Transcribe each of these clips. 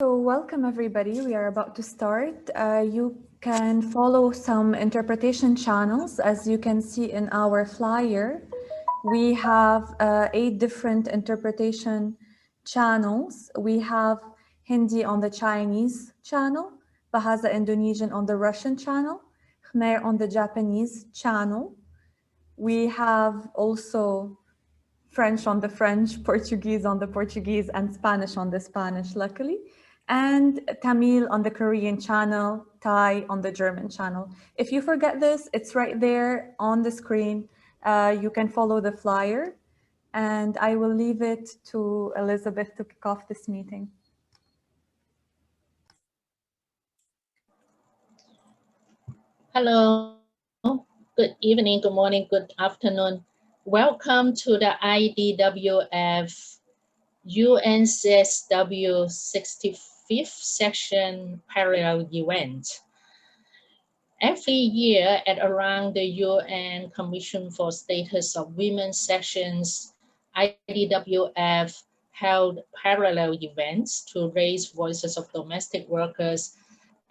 So welcome everybody. We are about to start. You can follow some interpretation channels. As you can see in our flyer, we have 8 different interpretation channels. We have Hindi on the Chinese channel, Bahasa Indonesian on the Russian channel, Khmer on the Japanese channel. We have also French on the French, Portuguese on the Portuguese, and Spanish on the Spanish, luckily. And Tamil on the Korean channel, Thai on the German channel. If you forget this, it's right there on the screen. You can follow the flyer, and I will leave it to Elizabeth to kick off this meeting. Hello, good evening, good morning, good afternoon. Welcome to the IDWF UNCSW65 section parallel event. Every year at around the UN Commission for Status of Women sessions, IDWF held parallel events to raise voices of domestic workers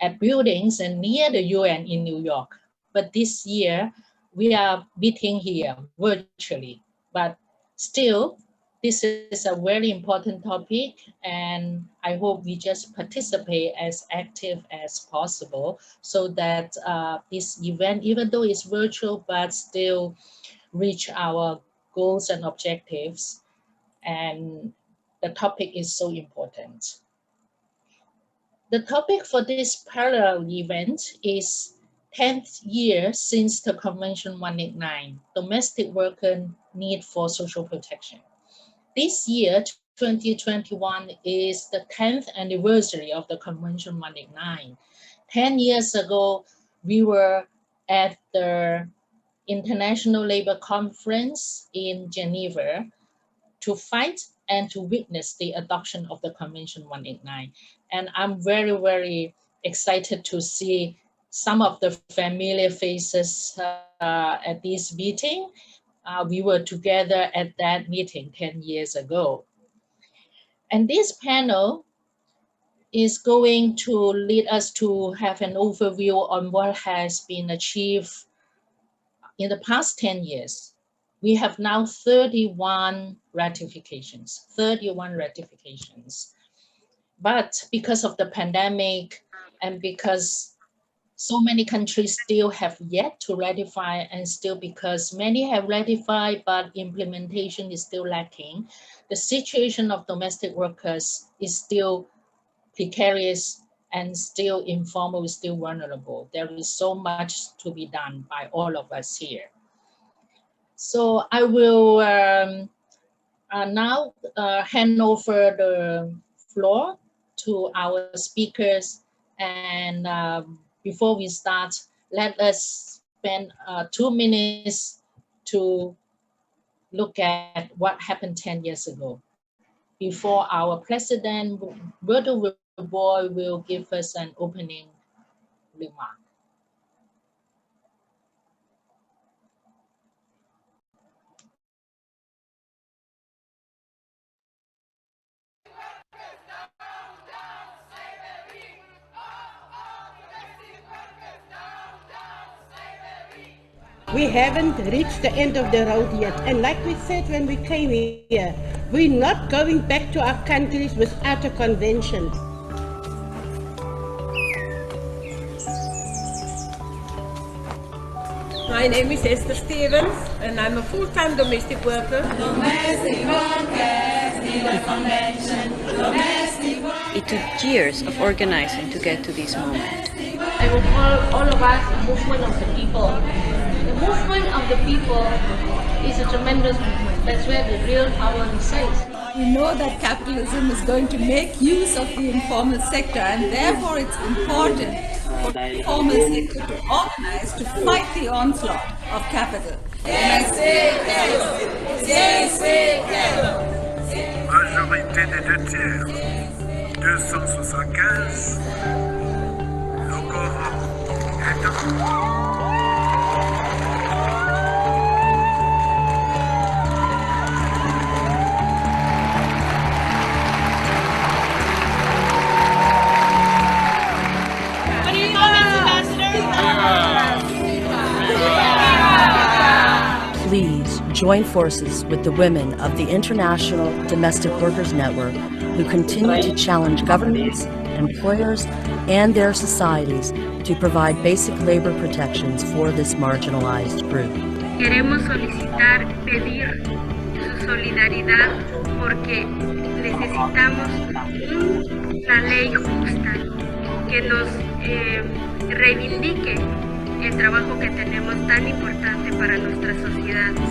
at buildings and near the UN in New York. But this year, we are meeting here virtually. But still, this is a very important topic, and I hope we just participate as active as possible so that this event, even though it's virtual, but still reach our goals and objectives. And the topic is so important. The topic for this parallel event is 10th year since the Convention 189, Domestic Worker Need for Social Protection. This year, 2021, is the 10th anniversary of the Convention 189. 10 years ago, we were at the International Labour Conference in Geneva to fight and to witness the adoption of the Convention 189. And I'm very, very excited to see some of the familiar faces at this meeting. We were together at that meeting 10 years ago. And this panel is going to lead us to have an overview on what has been achieved in the past 10 years. We have now 31 ratifications. But because of the pandemic and because so many countries still have yet to ratify, and still because many have ratified but implementation is still lacking, the situation of domestic workers is still precarious and still informal, still vulnerable. There is so much to be done by all of us here. So I will now hand over the floor to our speakers, and before we start, let us spend 2 minutes to look at what happened 10 years ago before our president, Roberto Boy, will give us an opening remark. We haven't reached the end of the road yet. And like we said when we came here, we're not going back to our countries without a convention. My name is Esther Stevens, and I'm a full-time domestic worker. It took years of organizing to get to this moment. I will call all of us the movement of the people. The movement of the people is a tremendous movement. That's where the real power resides. We know that capitalism is going to make use of the informal sector, and therefore it's important for the informal sector to organize to fight the onslaught of capital. Majorité des 2/3, 275, le quorum est en... join forces with the women of the International Domestic Workers Network who continue to challenge governments, employers, and their societies to provide basic labor protections for this marginalized group. Queremos pedir su solidaridad porque necesitamos una ley justa que nos reivindique el trabajo que tenemos tan importante para nuestras sociedades.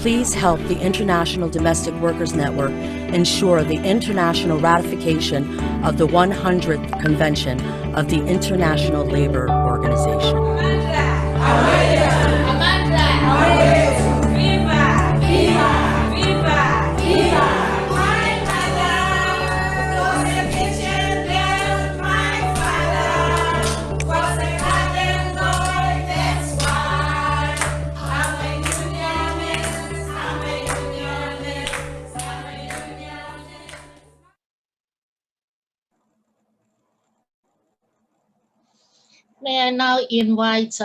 Please help the International Domestic Workers Network ensure the international ratification of the 100th Convention of the International Labor Organization. May I now invite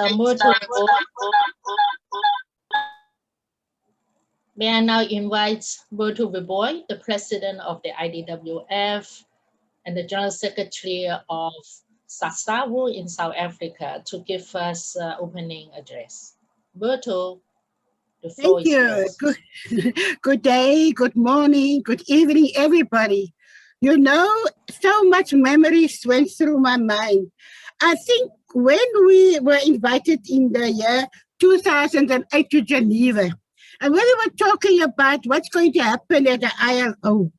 Myrtle Boy, the president of the IDWF and the general secretary of SASAWU in South Africa, to give us opening address. Myrtle, the floor is yours. Good day, good morning, good evening, everybody. You know, so much memories went through my mind. I think when we were invited in the year 2008 to Geneva, and when we were talking about what's going to happen at the ILO,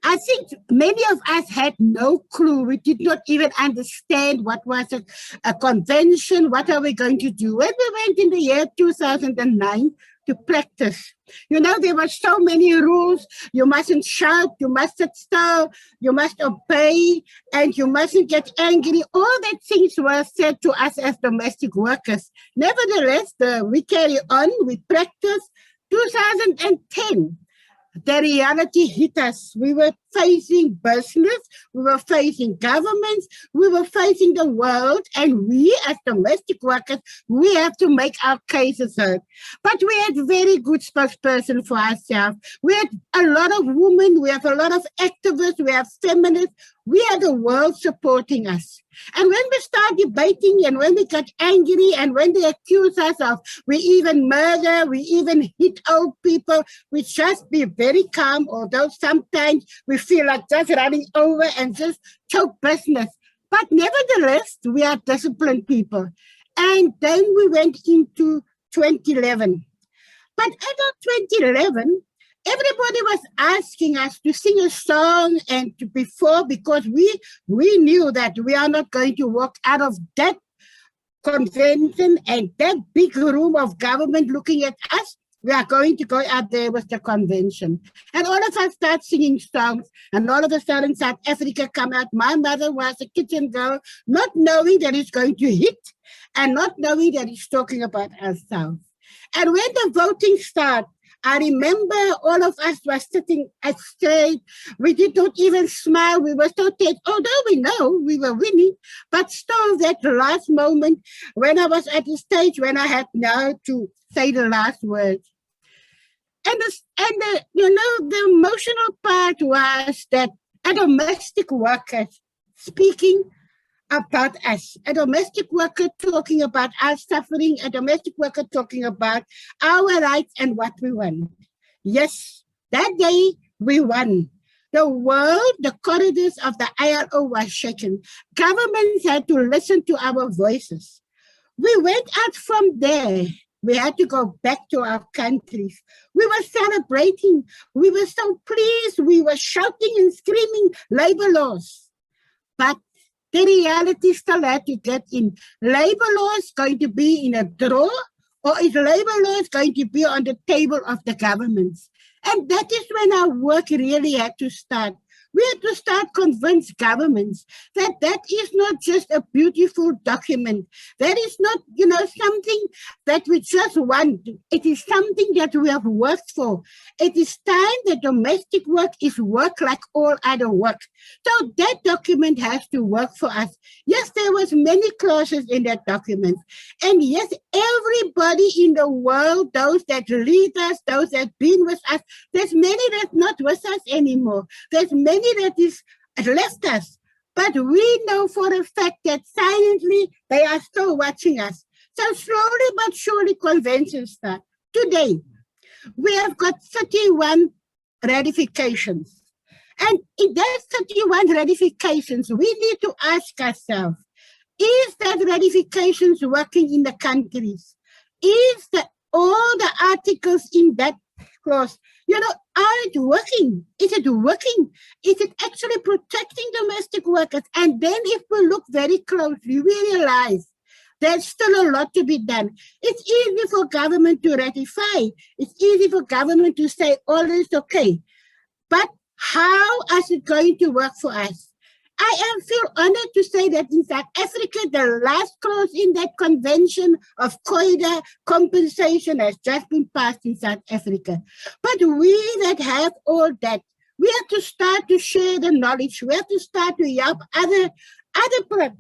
I think many of us had no clue. We did not even understand what was a convention, what are we going to do. When we went in the year 2009 to practice, you know, there were so many rules. You mustn't shout, you must sit still, you must obey, and you mustn't get angry. All that things were said to us as domestic workers. Nevertheless, we carry on, we practice. 2010, the reality hit us. We were facing business, we were facing governments, we were facing the world, and we as domestic workers, we have to make our cases heard. But we had very good spokesperson for ourselves. We had a lot of women, we have a lot of activists, we have feminists, we had the world supporting us. And when we start debating and when we get angry and when they accuse us of we even murder, we even hit old people, we just be very calm, although sometimes we feel like just running over and just choke business. But nevertheless, we are disciplined people. And then we went into 2011. But at 2011, everybody was asking us to sing a song and because we knew that we are not going to walk out of that convention and that big room of government looking at us. We are going to go out there with the convention. And all of us start singing songs, and all of a sudden South Africa come out. My mother was a kitchen girl, not knowing that it's going to hit and not knowing that it's talking about ourselves. And when the voting started, I remember all of us were sitting at straight. We did not even smile. We were so tense, although we know we were winning. But still, that last moment when I was at the stage, when I had now to say the last words. And the emotional part was that a domestic worker speaking about us, a domestic worker talking about our suffering, a domestic worker talking about our rights and what we want. Yes, that day we won. The world, the corridors of the ILO were shaken. Governments had to listen to our voices. We went out from there. We had to go back to our countries. We were celebrating. We were so pleased. We were shouting and screaming labor laws. But the reality still had to get in. Labor laws going to be in a drawer, or is labor laws going to be on the table of the governments? And that is when our work really had to start. We have to start convince governments that that is not just a beautiful document. That is not, something that we just want. It is something that we have worked for. It is time that domestic work is work like all other work. So that document has to work for us. Yes, there was many clauses in that document. And yes, everybody in the world, those that lead us, those that have been with us, there's many that's not with us anymore. There's many that is left us. But we know for a fact that silently they are still watching us. So slowly but surely conventions start. Today, we have got 31 ratifications. And in that 31 ratifications, we need to ask ourselves, is that ratifications working in the countries? Is all the articles in that clause, are it working? Is it working? Is it actually protecting domestic workers? And then if we look very closely, we realize there's still a lot to be done. It's easy for government to ratify. It's easy for government to say all is okay. But how is it going to work for us? I feel honored to say that in South Africa, the last clause in that convention of COIDA compensation has just been passed in South Africa. But we that have all that, we have to start to share the knowledge. We have to start to help other people.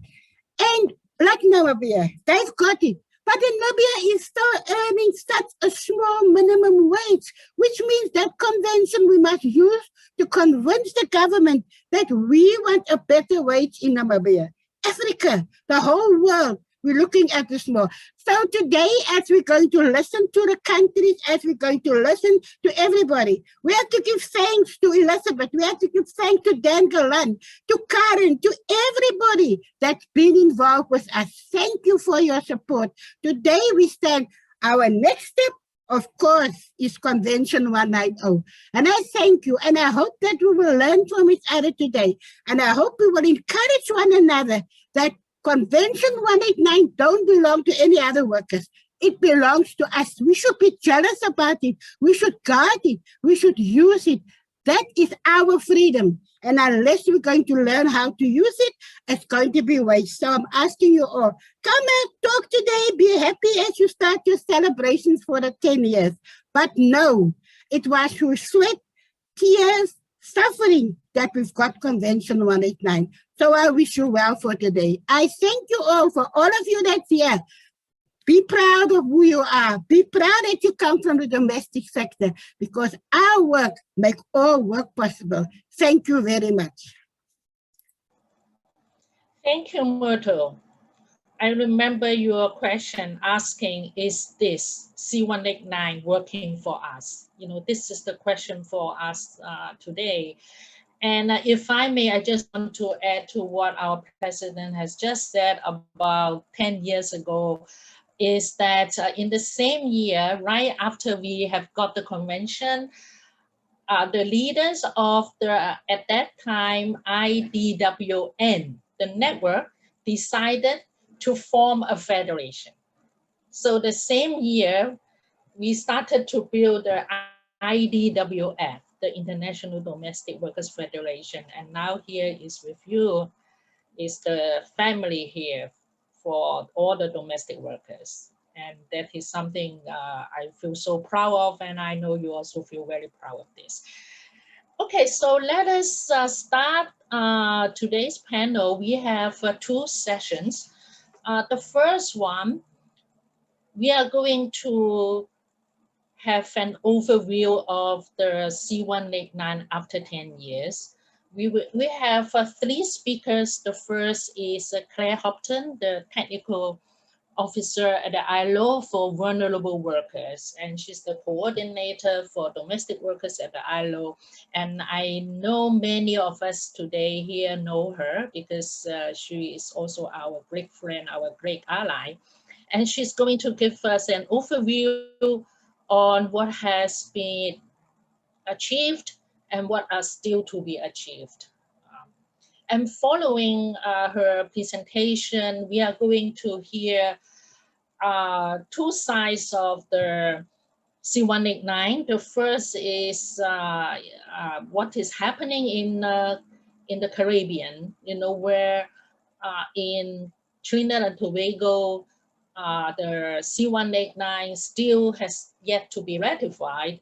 And like Namibia, they've got it. But Namibia is still earning such a small minimum wage, which means that convention we must use to convince the government that we want a better wage in Namibia. Africa, the whole world, we're looking at this more. So today, as we're going to listen to the countries, as we're going to listen to everybody, we have to give thanks to Elizabeth, we have to give thanks to Dan Galan, to Karen, to everybody that's been involved with us. Thank you for your support. Today we stand, our next step, of course, is Convention 190. And I thank you, and I hope that we will learn from each other today. And I hope we will encourage one another that Convention 189 don't belong to any other workers. It belongs to us. We should be jealous about it. We should guard it. We should use it. That is our freedom. And unless we're going to learn how to use it, it's going to be waste. So I'm asking you all, come and talk today. Be happy as you start your celebrations for the 10 years. But no, it was through sweat, tears, suffering that we've got Convention 189. So I wish you well for today. I thank you all, for all of you that's here. Be proud of who you are. Be proud that you come from the domestic sector, because our work makes all work possible. Thank you very much. Thank you, Myrtle. I remember your question asking, is this C189 working for us? This is the question for us today. And if I may, I just want to add to what our president has just said about 10 years ago, is that in the same year, right after we have got the convention, the leaders of at that time, IDWN, the network, decided to form a federation. So the same year, we started to build the IDWF, the International Domestic Workers Federation. And now here is with you, is the family here for all the domestic workers. And that is something I feel so proud of, and I know you also feel very proud of this. Okay, so let us start today's panel. We have 2 sessions. The first one, we are going to have an overview of the C189 after 10 years. We have 3 speakers. The first is Claire Hoffman, the technical officer at the ILO for vulnerable workers, and she's the coordinator for domestic workers at the ILO. And I know many of us today here know her because she is also our great friend, our great ally. And she's going to give us an overview on what has been achieved and what are still to be achieved. And following her presentation, we are going to hear 2 sides of the C189. The first is what is happening in the Caribbean, where in Trinidad and Tobago, the C189 still has yet to be ratified.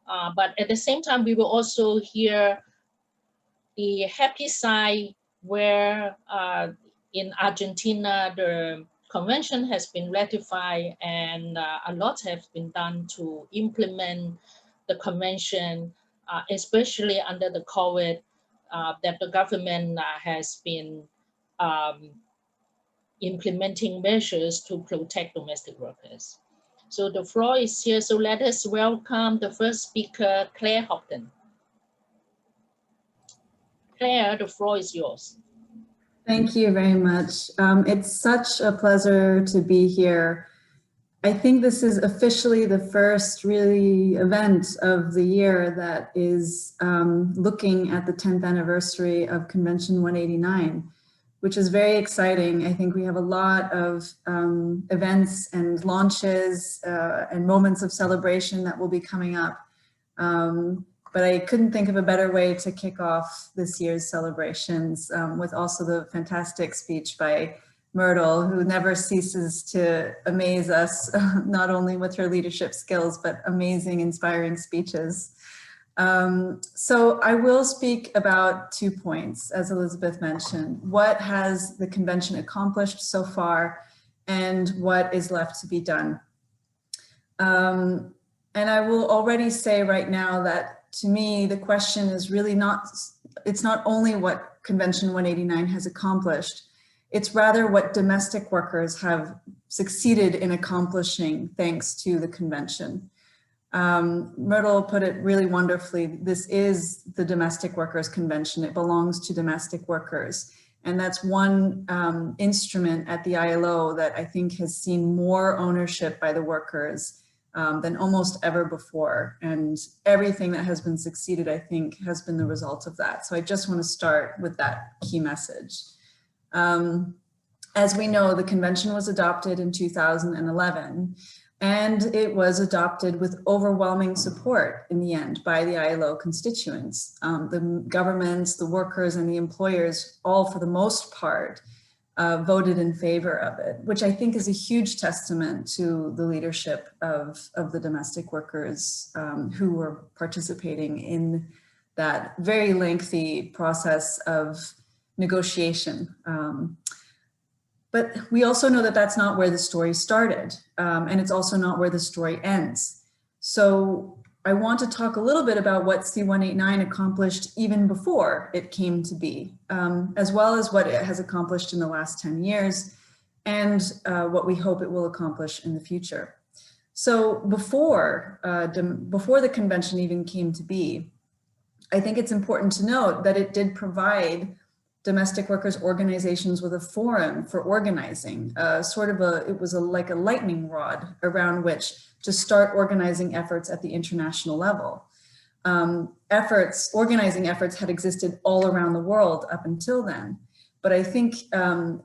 But at the same time, we will also hear the happy side where in Argentina, the convention has been ratified and a lot has been done to implement the convention, especially under the COVID, that the government has been implementing measures to protect domestic workers. So the floor is here. So let us welcome the first speaker, Claire Hoffman. Claire, the floor is yours. Thank you very much. It's such a pleasure to be here. I think this is officially the first really event of the year that is looking at the 10th anniversary of Convention 189, which is very exciting. I think we have a lot of events and launches and moments of celebration that will be coming up. But I couldn't think of a better way to kick off this year's celebrations with also the fantastic speech by Myrtle, who never ceases to amaze us, not only with her leadership skills, but amazing, inspiring speeches. So I will speak about 2 points, as Elizabeth mentioned. What has the convention accomplished so far, and what is left to be done? And I will already say right now that to me, the question is really not, it's not only what Convention 189 has accomplished, it's rather what domestic workers have succeeded in accomplishing thanks to the convention. Myrtle put it really wonderfully. This is the Domestic Workers Convention. It belongs to domestic workers. And that's one instrument at the ILO that I think has seen more ownership by the workers than almost ever before. And everything that has been succeeded, I think, has been the result of that. So I just want to start with that key message. As we know, the convention was adopted in 2011, and it was adopted with overwhelming support in the end by the ILO constituents. The governments, the workers, and the employers, all for the most part, voted in favor of it, which I think is a huge testament to the leadership of the domestic workers who were participating in that very lengthy process of negotiation. But we also know that that's not where the story started, and it's also not where the story ends. So I want to talk a little bit about what C189 accomplished even before it came to be, as well as what it has accomplished in the last 10 years and what we hope it will accomplish in the future. So before the convention even came to be, I think it's important to note that it did provide domestic workers organizations with a forum for organizing, it was like a lightning rod around which to start organizing efforts at the international level. Organizing efforts had existed all around the world up until then. But I think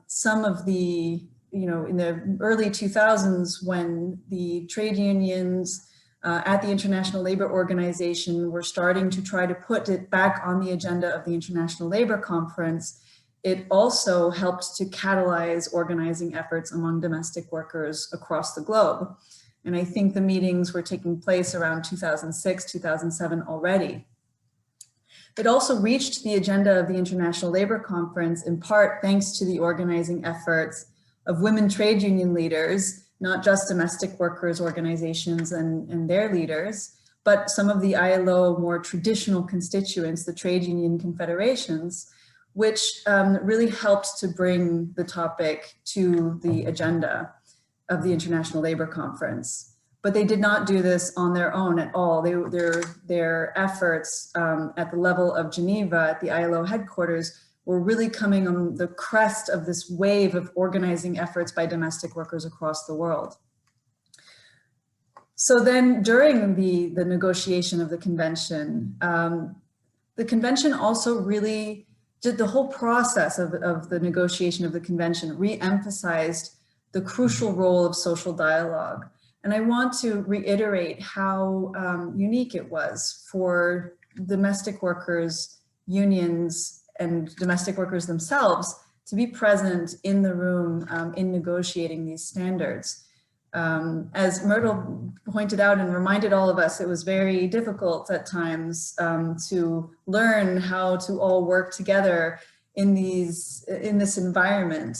some of the, in the early 2000s when the trade unions at the International Labor Organization were starting to try to put it back on the agenda of the International Labor Conference, it also helped to catalyze organizing efforts among domestic workers across the globe. And I think the meetings were taking place around 2006, 2007 already. It also reached the agenda of the International Labor Conference in part thanks to the organizing efforts of women trade union leaders, not just domestic workers organizations and their leaders, but some of the ILO more traditional constituents, the trade union confederations, which really helped to bring the topic to the agenda of the International Labor Conference. But they did not do this on their own at all. Their efforts at the level of Geneva at the ILO headquarters were really coming on the crest of this wave of organizing efforts by domestic workers across the world. So then during the negotiation of the convention also really did the whole process of the negotiation of the convention re-emphasized the crucial role of social dialogue. And I want to reiterate how unique it was for domestic workers, unions, and domestic workers themselves to be present in the room in negotiating these standards. As Myrtle pointed out and reminded all of us, it was very difficult at times to learn how to all work together in this environment.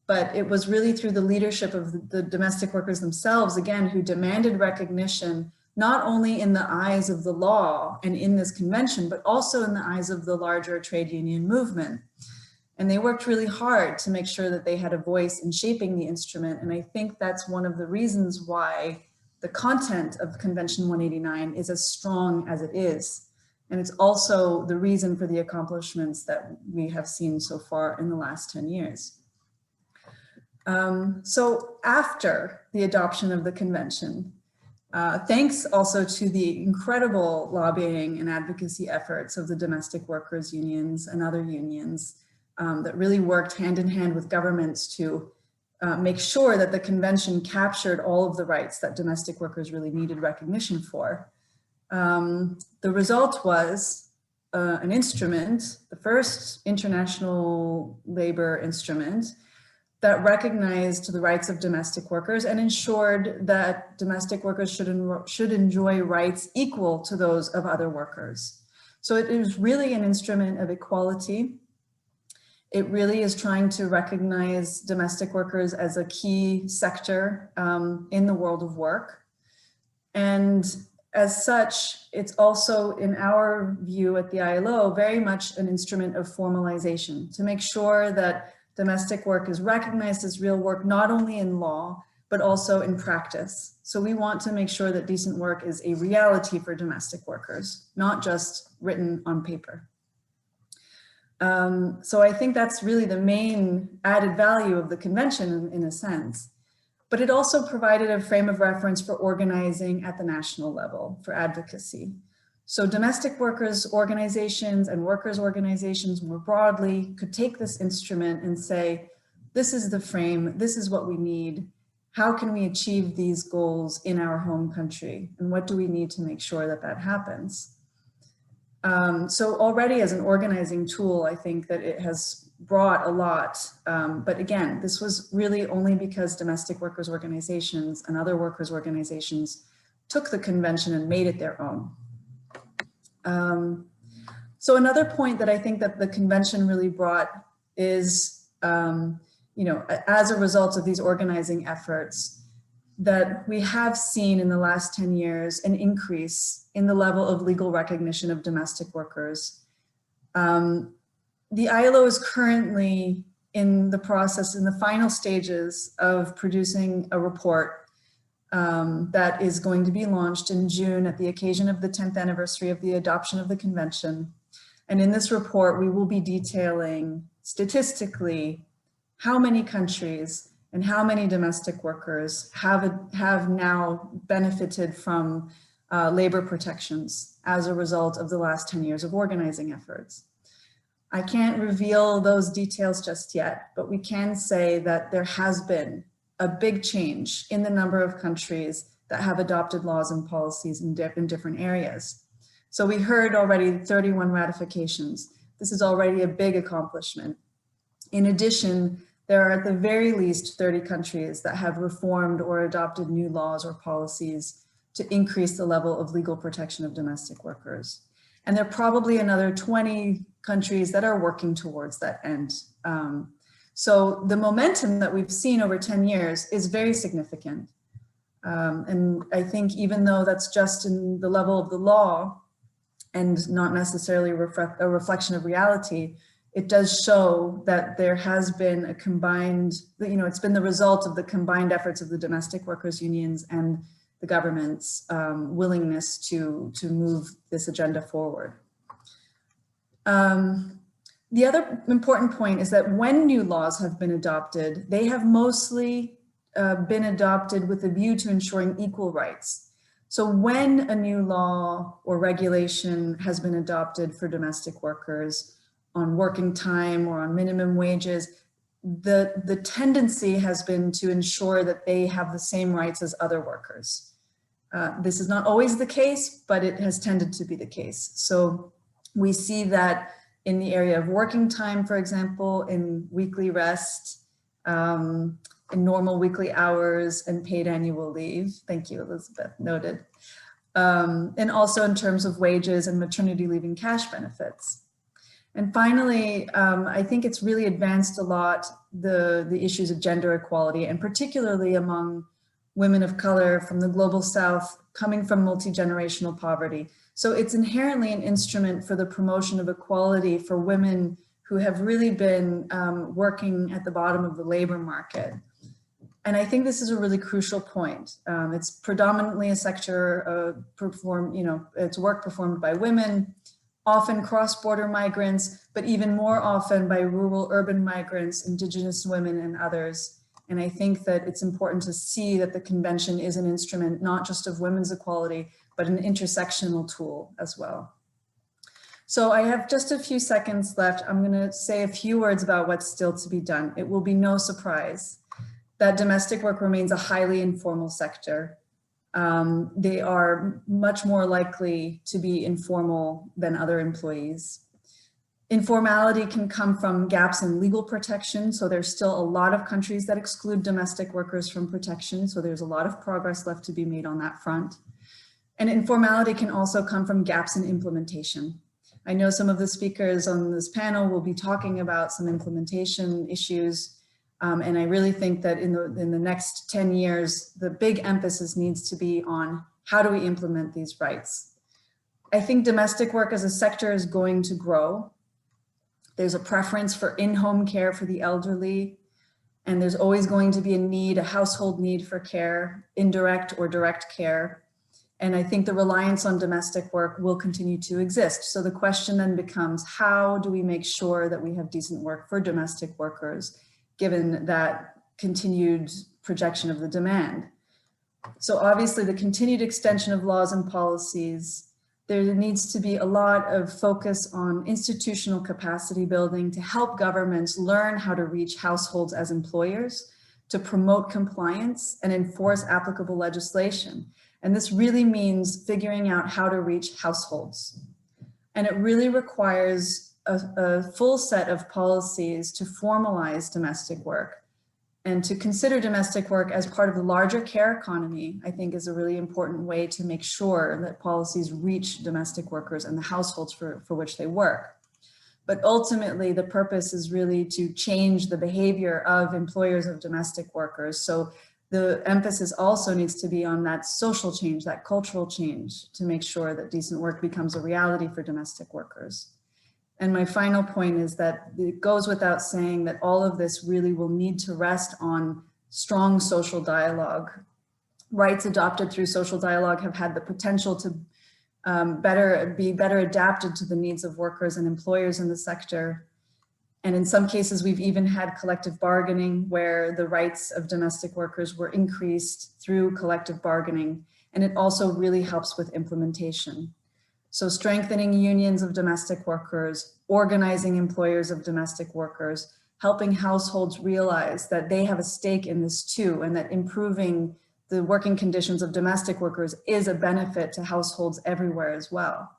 But it was really through the leadership of the domestic workers themselves, again, who demanded recognition, not only in the eyes of the law and in this convention, but also in the eyes of the larger trade union movement. And they worked really hard to make sure that they had a voice in shaping the instrument. And I think that's one of the reasons why the content of Convention 189 is as strong as it is. And it's also the reason for the accomplishments that we have seen so far in the last 10 years. So after the adoption of the convention, thanks also to the incredible lobbying and advocacy efforts of the domestic workers unions and other unions that really worked hand in hand with governments to make sure that the convention captured all of the rights that domestic workers really needed recognition for. The result was an instrument, the first international labor instrument, that recognized the rights of domestic workers and ensured that domestic workers should enjoy rights equal to those of other workers. So it is really an instrument of equality. It really is trying to recognize domestic workers as a key sector in the world of work. And as such, it's also, in our view at the ILO, very much an instrument of formalization to make sure that domestic work is recognized as real work, not only in law, but also in practice. So we want to make sure that decent work is a reality for domestic workers, not just written on paper. So I think that's really the main added value of the convention in a sense. But it also provided a frame of reference for organizing at the national level for advocacy. So domestic workers organizations and workers organizations more broadly could take this instrument and say, this is the frame, this is what we need. How can we achieve these goals in our home country? And what do we need to make sure that that happens? So already as an organizing tool, I think that it has brought a lot. But again, this was really only because domestic workers organizations and other workers organizations took the convention and made it their own. So another point that I think that the convention really brought is, as a result of these organizing efforts, that we have seen in the last 10 years an increase in the level of legal recognition of domestic workers. The ILO is currently in the process, in the final stages of producing a report that is going to be launched in June at the occasion of the 10th anniversary of the adoption of the convention. And in this report, we will be detailing statistically how many countries and how many domestic workers have now benefited from labor protections as a result of the last 10 years of organizing efforts. I can't reveal those details just yet, but we can say that there has been a big change in the number of countries that have adopted laws and policies in different areas. So we heard already 31 ratifications. This is already a big accomplishment. In addition, there are at the very least 30 countries that have reformed or adopted new laws or policies to increase the level of legal protection of domestic workers. And there are probably another 20 countries that are working towards that end. So the momentum that we've seen over 10 years is very significant. And I think even though that's just in the level of the law and not necessarily a reflection of reality, it does show that there has been a combined, it's been the result of the combined efforts of the domestic workers unions and the government's willingness to move this agenda forward. The other important point is that when new laws have been adopted, they have mostly been adopted with a view to ensuring equal rights. So when a new law or regulation has been adopted for domestic workers on working time or on minimum wages, the tendency has been to ensure that they have the same rights as other workers. This is not always the case, but it has tended to be the case. So we see that in the area of working time, for example, in weekly rest, in normal weekly hours and paid annual leave. Thank you, Elizabeth, noted. And also in terms of wages and maternity leave and cash benefits. And finally, I think it's really advanced a lot the issues of gender equality, and particularly among women of color from the global south coming from multi-generational poverty. So it's inherently an instrument for the promotion of equality for women who have really been working at the bottom of the labor market. And I think this is a really crucial point. It's predominantly a sector it's work performed by women, often cross-border migrants, but even more often by rural urban migrants, indigenous women and others. And I think that it's important to see that the convention is an instrument not just of women's equality, but an intersectional tool as well. So I have just a few seconds left. I'm going to say a few words about what's still to be done. It will be no surprise that domestic work remains a highly informal sector. They are much more likely to be informal than other employees. Informality can come from gaps in legal protection. So there's still a lot of countries that exclude domestic workers from protection. So there's a lot of progress left to be made on that front. And informality can also come from gaps in implementation. I know some of the speakers on this panel will be talking about some implementation issues. And I really think that in the next 10 years, the big emphasis needs to be on how do we implement these rights. I think domestic work as a sector is going to grow. There's a preference for in-home care for the elderly, and there's always going to be a household need for care, indirect or direct care. And I think the reliance on domestic work will continue to exist. So the question then becomes, how do we make sure that we have decent work for domestic workers, given that continued projection of the demand? So obviously the continued extension of laws and policies, there needs to be a lot of focus on institutional capacity building to help governments learn how to reach households as employers, to promote compliance and enforce applicable legislation. And this really means figuring out how to reach households. And it really requires a full set of policies to formalize domestic work and to consider domestic work as part of the larger care economy. I think is a really important way to make sure that policies reach domestic workers and the households for which they work. But ultimately, the purpose is really to change the behavior of employers of domestic workers. So the emphasis also needs to be on that social change, that cultural change, to make sure that decent work becomes a reality for domestic workers. And my final point is that it goes without saying that all of this really will need to rest on strong social dialogue. Rights adopted through social dialogue have had the potential to be better adapted to the needs of workers and employers in the sector. And in some cases, we've even had collective bargaining where the rights of domestic workers were increased through collective bargaining. And it also really helps with implementation. So strengthening unions of domestic workers, organizing employers of domestic workers, helping households realize that they have a stake in this too, and that improving the working conditions of domestic workers is a benefit to households everywhere as well.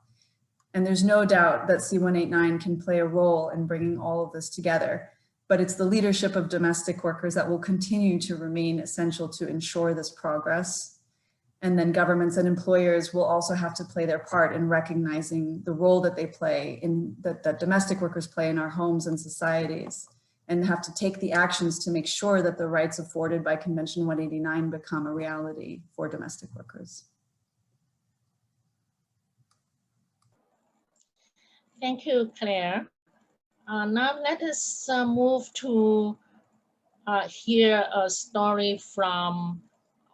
And there's no doubt that C189 can play a role in bringing all of this together, but it's the leadership of domestic workers that will continue to remain essential to ensure this progress. And then governments and employers will also have to play their part in recognizing the role that they play in that domestic workers play in our homes and societies, and have to take the actions to make sure that the rights afforded by Convention 189 become a reality for domestic workers. Thank you, Claire. Now let us move to hear a story from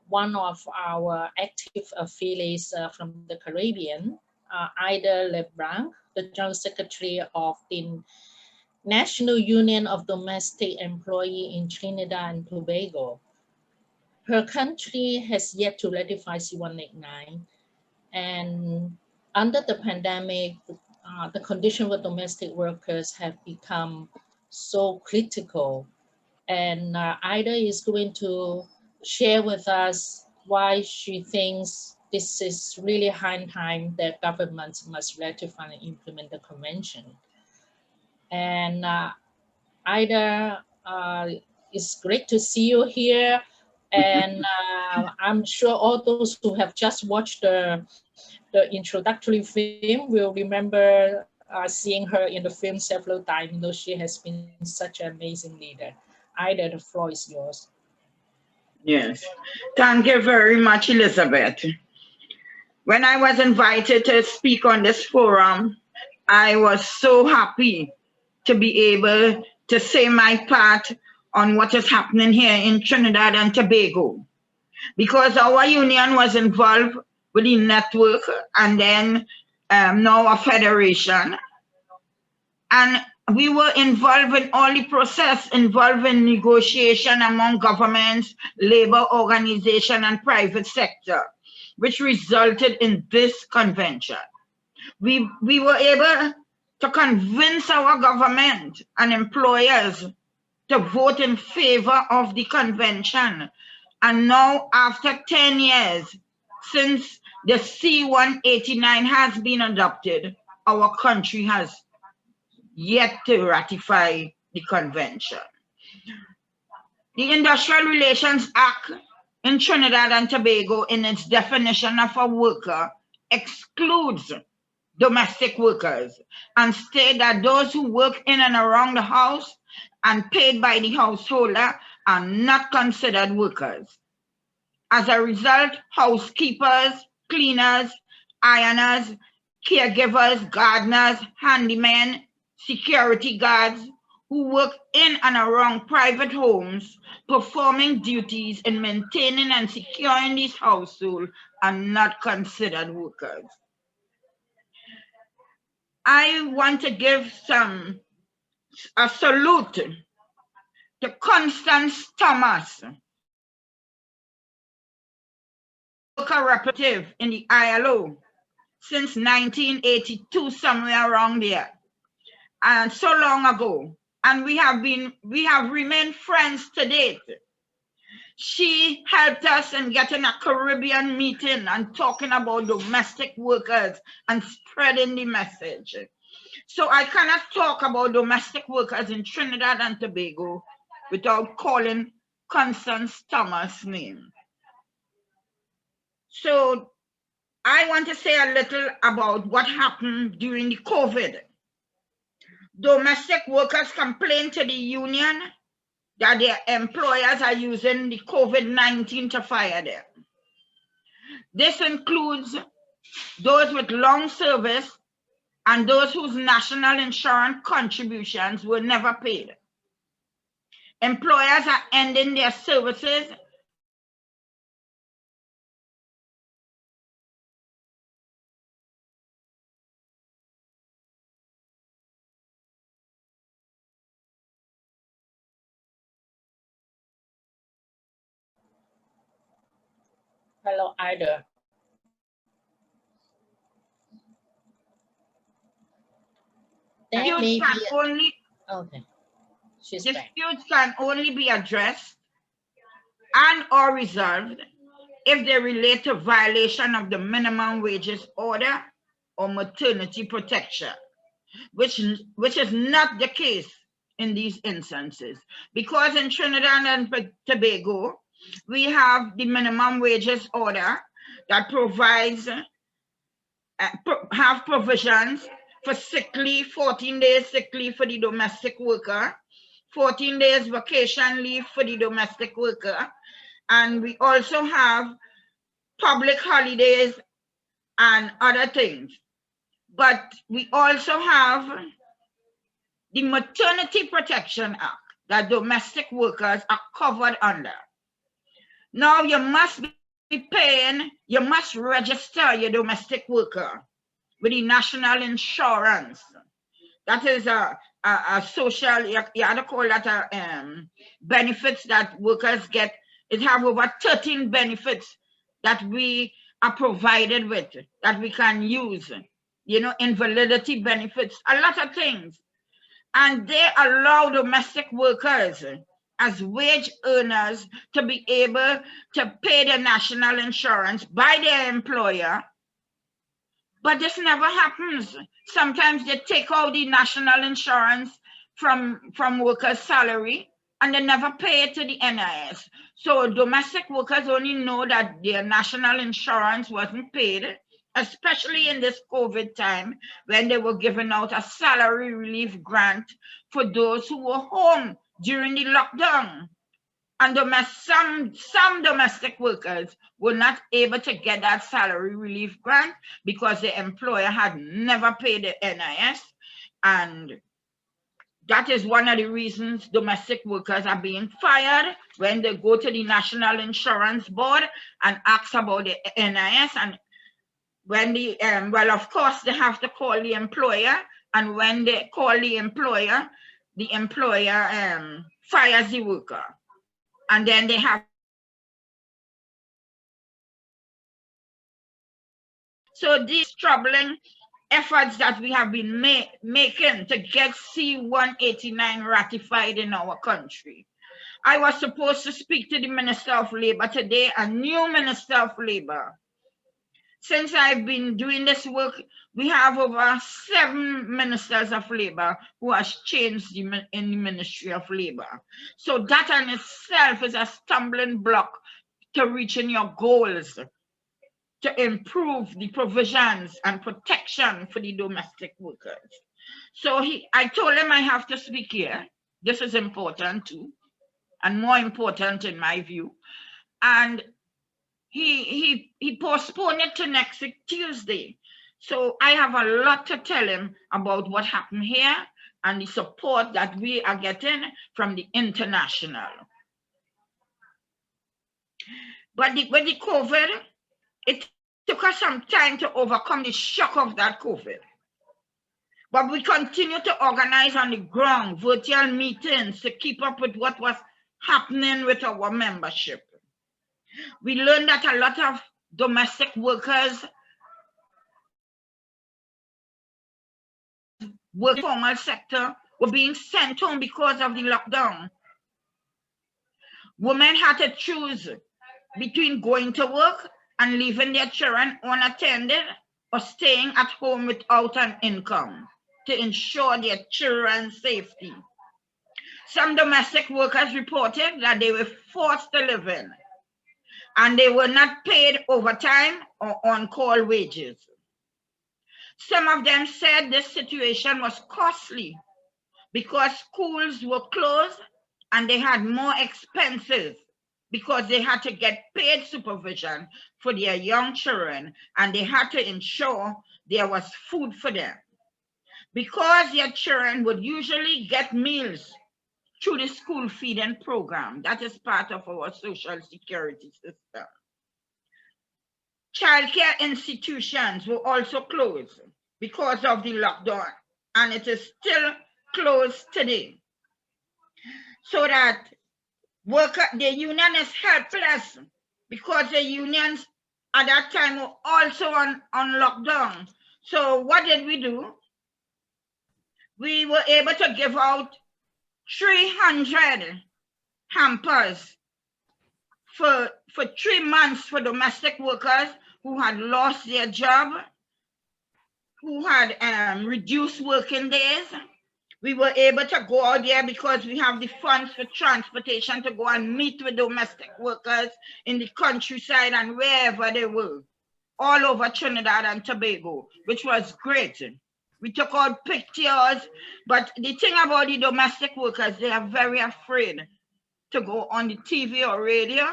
one of our active affiliates from the Caribbean, Ida LeBlanc, the General Secretary of the National Union of Domestic Employees in Trinidad and Tobago. Her country has yet to ratify C189, and under the pandemic, the condition for domestic workers have become so critical And Ida is going to share with us why she thinks this is really high time that governments must ratify and implement the convention. And Ida, it's great to see you here. And I'm sure all those who have just watched the introductory film will remember seeing her in the film several times, though she has been such an amazing leader. Ida, the floor is yours. Yes, thank you very much, Elizabeth. When I was invited to speak on this forum, I was so happy to be able to say my part on what is happening here in Trinidad and Tobago, because our union was involved with the network and then now a federation. And we were involved in all the process involving negotiation among governments, labor organization, and private sector, which resulted in this convention. We were able to convince our government and employers to vote in favor of the convention. And now, after 10 years since the C189 has been adopted, our country has yet to ratify the convention. The Industrial Relations Act in Trinidad and Tobago, in its definition of a worker, excludes domestic workers and state that those who work in and around the house and paid by the householder are not considered workers. As a result, housekeepers, cleaners, ironers, caregivers, gardeners, handymen, security guards who work in and around private homes performing duties in maintaining and securing these households are not considered workers. I want to give a salute to Constance Thomas, worker representative in the ILO since 1982, somewhere around there, and so long ago. And we have remained friends to date. She helped us in getting a Caribbean meeting and talking about domestic workers and spreading the message. So I cannot talk about domestic workers in Trinidad and Tobago without calling Constance Thomas' name. So I want to say a little about what happened during the COVID. Domestic workers complained to the union that their employers are using the COVID-19 to fire them. This includes those with long service and those whose national insurance contributions were never paid. Employers are ending their services Hello, Ida. Disputes can only be addressed and or resolved if they relate to violation of the minimum wages order or maternity protection, which is not the case in these instances, because in Trinidad and Tobago, we have the minimum wages order that provides have provisions for sick leave, 14 days sick leave for the domestic worker, 14 days vacation leave for the domestic worker, and we also have public holidays and other things. But we also have the Maternity Protection Act that domestic workers are covered under. Now you must be paying, you must register your domestic worker with the national insurance. That is a social, you have to call that benefits that workers get. It have over 13 benefits that we are provided with, that we can use. You know, invalidity benefits, a lot of things. And they allow domestic workers as wage earners to be able to pay their national insurance by their employer. But this never happens. Sometimes they take out the national insurance from workers' salary and they never pay it to the NIS. So domestic workers only know that their national insurance wasn't paid, especially in this COVID time when they were giving out a salary relief grant for those who were home during the lockdown. And some domestic workers were not able to get that salary relief grant because the employer had never paid the NIS. And that is one of the reasons domestic workers are being fired when they go to the National Insurance Board and ask about the NIS. And when the, well, of course, they have to call the employer. And when they call the employer fires the worker. And then they have. So these troubling efforts that we have been making to get C189 ratified in our country. I was supposed to speak to the Minister of Labor today, a new Minister of Labor. Since I've been doing this work, we have over 7 ministers of labor who has changed in the Ministry of Labor. So that in itself is a stumbling block to reaching your goals, to improve the provisions and protection for the domestic workers. So I told him I have to speak here. This is important too, and more important in my view. And he postponed it to next week, Tuesday. So I have a lot to tell him about what happened here and the support that we are getting from the international. But with the COVID, it took us some time to overcome the shock of that COVID. But we continue to organize on the ground, virtual meetings to keep up with what was happening with our membership. We learned that a lot of domestic workers work in the formal sector were being sent home because of the lockdown. Women had to choose between going to work and leaving their children unattended or staying at home without an income to ensure their children's safety. Some domestic workers reported that they were forced to live in and they were not paid overtime or on-call wages. Some of them said this situation was costly because schools were closed and they had more expenses because they had to get paid supervision for their young children and they had to ensure there was food for them. Because their children would usually get meals through the school feeding program. That is part of our social security system. Childcare institutions were also closed because of the lockdown, and it is still closed today. So that the union is helpless because the unions at that time were also on lockdown. So what did we do? We were able to give out 300 hampers for 3 months for domestic workers who had lost their job, who had reduced working days. We were able to go out there because we have the funds for transportation to go and meet with domestic workers in the countryside and wherever they were, all over Trinidad and Tobago, which was great. We took out pictures, but the thing about the domestic workers, they are very afraid to go on the TV or radio,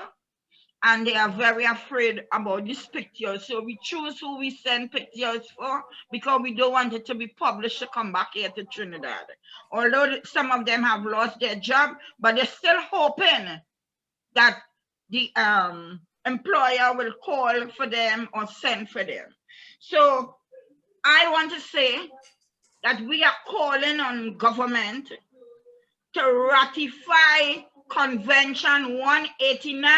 and they are very afraid about these pictures. So we choose who we send pictures for because we don't want it to be published to come back here to Trinidad. Although some of them have lost their job, but they're still hoping that the employer will call for them or send for them. So I want to say that we are calling on government to ratify Convention 189,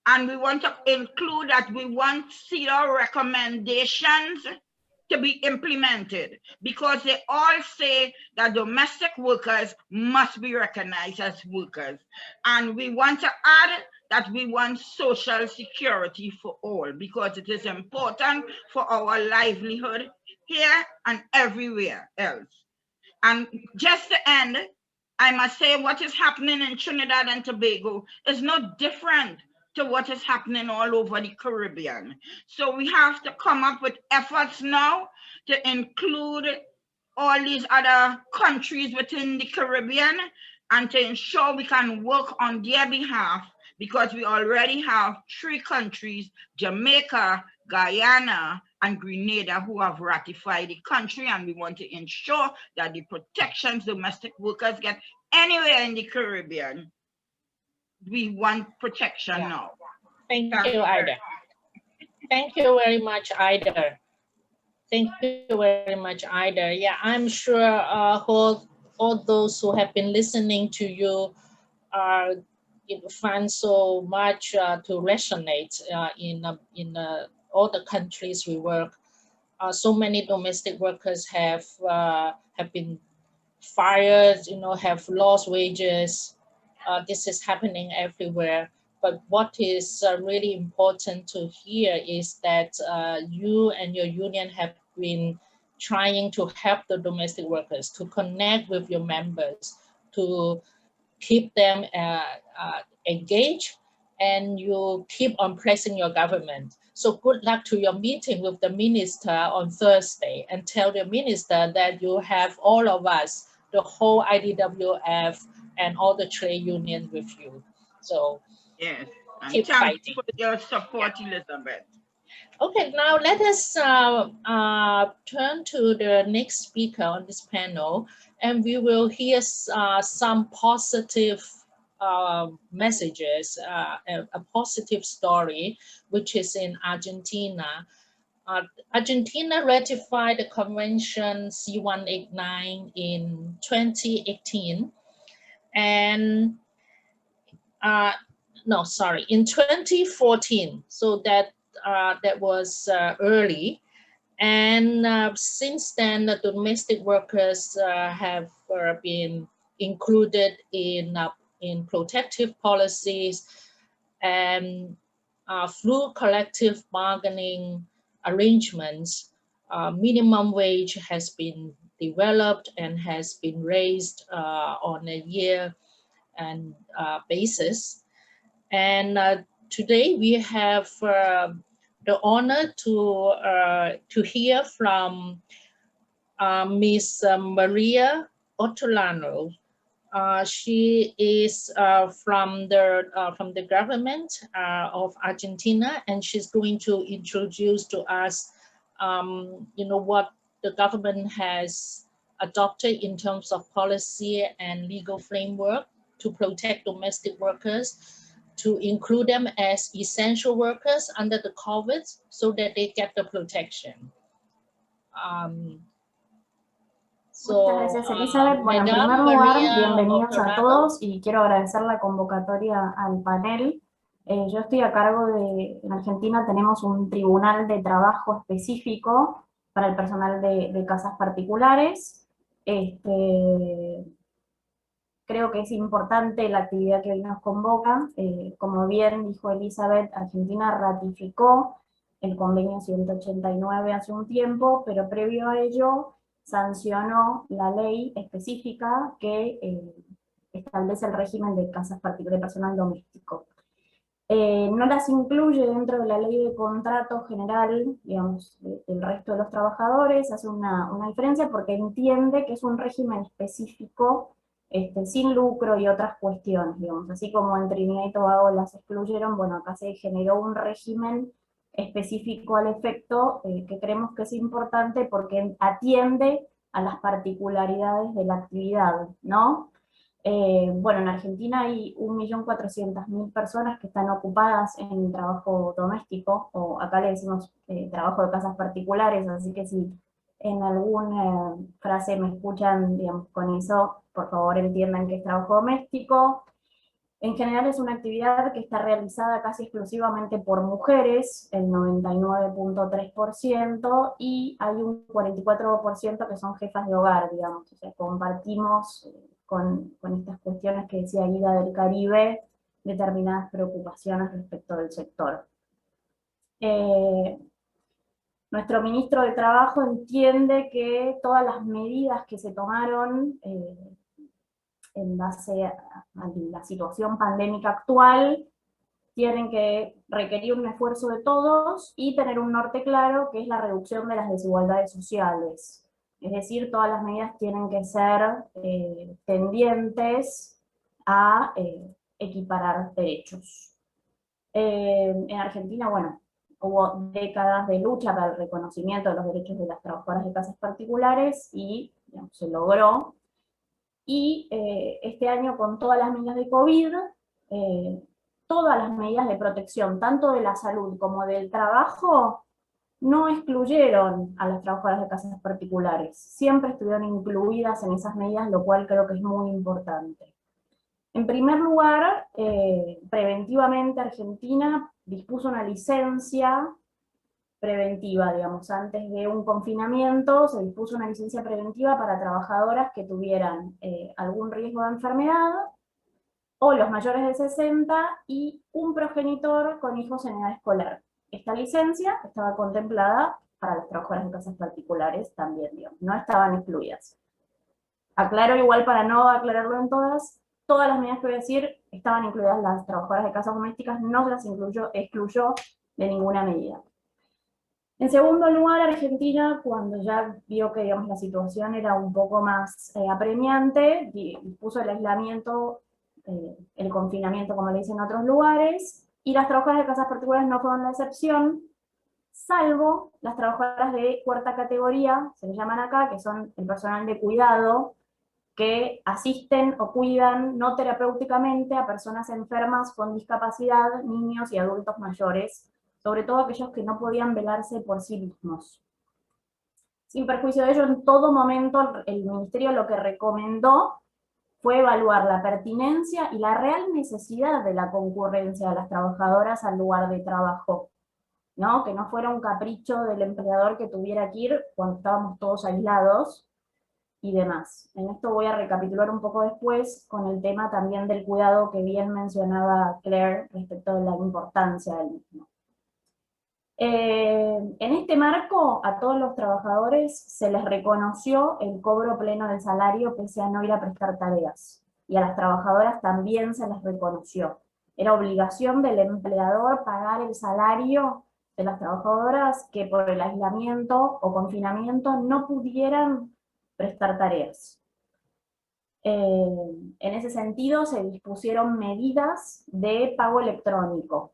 and we want to include that we want CEDAW recommendations to be implemented, because they all say that domestic workers must be recognized as workers. And we want to add that we want social security for all, because it is important for our livelihood here and everywhere else. And just to end, I must say what is happening in Trinidad and Tobago is no different to what is happening all over the Caribbean. So we have to come up with efforts now to include all these other countries within the Caribbean and to ensure we can work on their behalf, because we already have 3 countries, Jamaica, Guyana, and Grenada, who have ratified the country, and we want to ensure that the protections domestic workers get anywhere in the Caribbean, we want protection now. Thank you, Ida. Thank you very much, Ida. Thank you very much, Ida. Yeah, I'm sure all those who have been listening to you find so much to resonate in all the countries we work. So many domestic workers have been fired, have lost wages. This is happening everywhere. But what is really important to hear is that you and your union have been trying to help the domestic workers, to connect with your members, to keep them engaged, and you keep on pressing your government. So good luck to your meeting with the minister on Thursday, and tell the minister that you have all of us, the whole IDWF and all the trade unions with you. So yes, and keep thank fighting. you for your support, Elizabeth. Okay, now let us turn to the next speaker on this panel, and we will hear some positive messages, a positive story, which is in Argentina. Argentina ratified the convention C189 in 2018, and in 2014. So that was early, and since then the domestic workers have been included in protective policies, and through collective bargaining arrangements, minimum wage has been developed and has been raised on a year and basis. And today we have the honor to hear from Ms. Maria Ortolano. She is from the government of Argentina, and she's going to introduce to us, what the government has adopted in terms of policy and legal framework to protect domestic workers, to include them as essential workers under the COVID, so that they get the protection. Muchas gracias, Elizabeth. Bueno, en primer lugar, bienvenidos a todos y quiero agradecer la convocatoria al panel. Yo estoy a cargo en Argentina tenemos un tribunal de trabajo específico para el personal de casas particulares. Creo que es importante la actividad que hoy nos convoca. Como bien dijo Elizabeth, Argentina ratificó el convenio 189 hace un tiempo, pero previo a ello sancionó la ley específica que establece el régimen de casas particulares de personal doméstico. No las incluye dentro de la ley de contrato general, digamos, del resto de los trabajadores, hace una diferencia porque entiende que es un régimen específico sin lucro y otras cuestiones, digamos. Así como en Trinidad y Tobago las excluyeron, bueno, acá se generó un régimen específico al efecto que creemos que es importante porque atiende a las particularidades de la actividad, ¿no? Bueno, en Argentina hay 1.400.000 personas que están ocupadas en trabajo doméstico, o acá le decimos trabajo de casas particulares, así que si en alguna frase me escuchan, digamos, con eso, por favor entiendan que es trabajo doméstico. En general es una actividad que está realizada casi exclusivamente por mujeres, el 99.3%, y hay un 44% que son jefas de hogar, digamos. O sea, compartimos con estas cuestiones que decía Guida del Caribe, determinadas preocupaciones respecto del sector. Nuestro ministro de Trabajo entiende que todas las medidas que se tomaron en base a la situación pandémica actual tienen que requerir un esfuerzo de todos y tener un norte claro, que es la reducción de las desigualdades sociales. Es decir, todas las medidas tienen que ser tendientes a equiparar derechos. En Argentina, bueno, hubo décadas de lucha para el reconocimiento de los derechos de las trabajadoras de casas particulares y digamos, se logró. Y este año, con todas las medidas de COVID, todas las medidas de protección, tanto de la salud como del trabajo, no excluyeron a las trabajadoras de casas particulares. Siempre estuvieron incluidas en esas medidas, lo cual creo que es muy importante. En primer lugar, preventivamente Argentina dispuso una licencia preventiva, digamos, antes de un confinamiento se dispuso una licencia preventiva para trabajadoras que tuvieran algún riesgo de enfermedad, o los mayores de 60, y un progenitor con hijos en edad escolar. Esta licencia estaba contemplada para las trabajadoras de casas particulares también, digamos, no estaban excluidas. Aclaro igual para no aclararlo en todas las medidas que voy a decir estaban incluidas las trabajadoras de casas domésticas, no las excluyó de ninguna medida. En segundo lugar, Argentina, cuando ya vio que digamos, la situación era un poco más apremiante, dispuso el aislamiento, el confinamiento, como le dicen en otros lugares, y las trabajadoras de casas particulares no fueron la excepción, salvo las trabajadoras de cuarta categoría, se les llaman acá, que son el personal de cuidado, que asisten o cuidan no terapéuticamente a personas enfermas con discapacidad, niños y adultos mayores, sobre todo aquellos que no podían velarse por sí mismos. Sin perjuicio de ello, en todo momento el Ministerio lo que recomendó fue evaluar la pertinencia y la real necesidad de la concurrencia de las trabajadoras al lugar de trabajo, ¿no? Que no fuera un capricho del empleador que tuviera que ir cuando estábamos todos aislados y demás. En esto voy a recapitular un poco después con el tema también del cuidado que bien mencionaba Claire respecto de la importancia del mismo. En este marco, a todos los trabajadores se les reconoció el cobro pleno del salario pese a no ir a prestar tareas. Y a las trabajadoras también se les reconoció. Era obligación del empleador pagar el salario de las trabajadoras que por el aislamiento o confinamiento no pudieran prestar tareas. En ese sentido se dispusieron medidas de pago electrónico.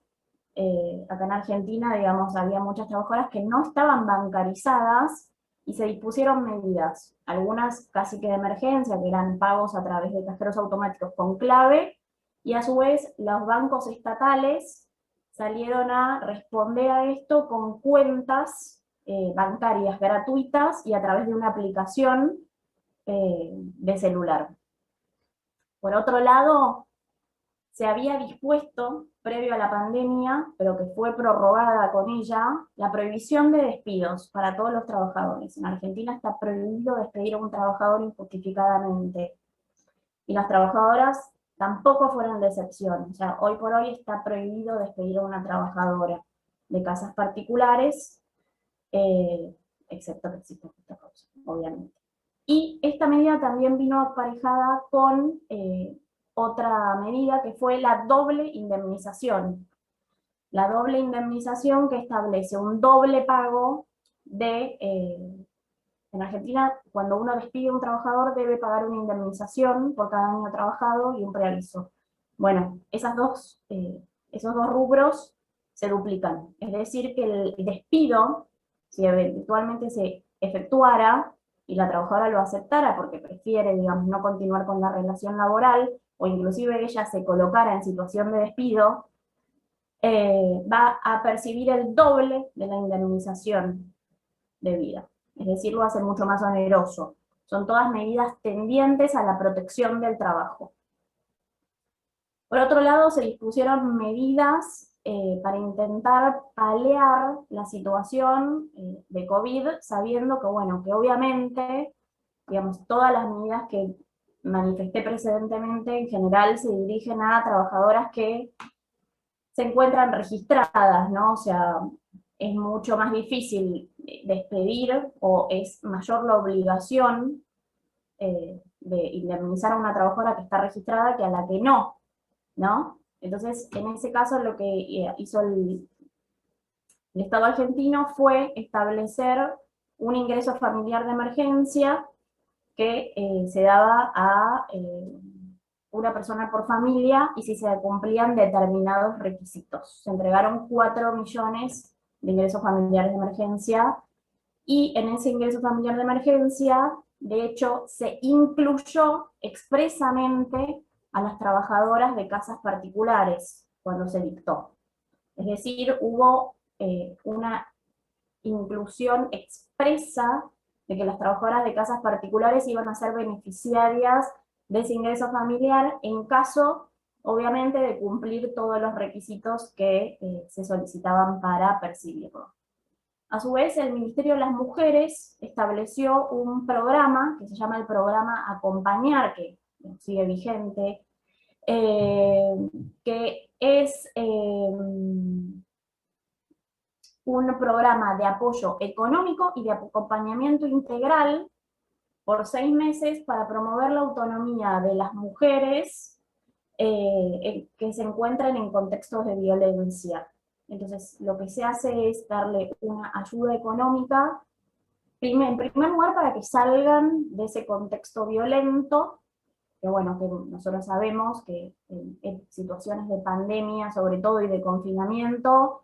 Acá en Argentina, digamos, había muchas trabajadoras que no estaban bancarizadas y se dispusieron medidas, algunas casi que de emergencia, que eran pagos a través de cajeros automáticos con clave, y a su vez los bancos estatales salieron a responder a esto con cuentas bancarias gratuitas y a través de una aplicación de celular. Por otro lado, se había dispuesto, previo a la pandemia, pero que fue prorrogada con ella, la prohibición de despidos para todos los trabajadores. En Argentina está prohibido despedir a un trabajador injustificadamente. Y las trabajadoras tampoco fueron la excepción. O sea, hoy por hoy está prohibido despedir a una trabajadora de casas particulares, excepto que exista justa causa, obviamente. Y esta medida también vino aparejada con otra medida que fue la doble indemnización. La doble indemnización que establece un doble pago de... en Argentina, cuando uno despide a un trabajador, debe pagar una indemnización por cada año trabajado y un preaviso. Bueno, esos dos rubros se duplican. Es decir, que el despido, si eventualmente se efectuara, y la trabajadora lo aceptara porque prefiere, digamos, no continuar con la relación laboral, o inclusive ella se colocara en situación de despido, va a percibir el doble de la indemnización debida. Es decir, lo hace mucho más oneroso. Son todas medidas tendientes a la protección del trabajo. Por otro lado, se dispusieron medidas para intentar paliar la situación de COVID, sabiendo que, bueno, que obviamente, digamos, todas las medidas que manifesté precedentemente en general se dirigen a trabajadoras que se encuentran registradas, ¿no? O sea, es mucho más difícil despedir o es mayor la obligación de indemnizar a una trabajadora que está registrada que a la que no, ¿no? Entonces, en ese caso lo que hizo el Estado argentino fue establecer un ingreso familiar de emergencia que se daba a una persona por familia y si se cumplían determinados requisitos. Se entregaron 4 millones de ingresos familiares de emergencia y en ese ingreso familiar de emergencia, de hecho, se incluyó expresamente a las trabajadoras de casas particulares cuando se dictó. Es decir, hubo una inclusión expresa de que las trabajadoras de casas particulares iban a ser beneficiarias de ese ingreso familiar en caso, obviamente, de cumplir todos los requisitos que se solicitaban para percibirlo. A su vez, el Ministerio de las Mujeres estableció un programa que se llama el programa Acompañar, que sigue vigente, que es un programa de apoyo económico y de acompañamiento integral por 6 meses para promover la autonomía de las mujeres que se encuentran en contextos de violencia. Entonces, lo que se hace es darle una ayuda económica, en primer lugar, para que salgan de ese contexto violento, que bueno, que nosotros sabemos que en situaciones de pandemia, sobre todo, y de confinamiento,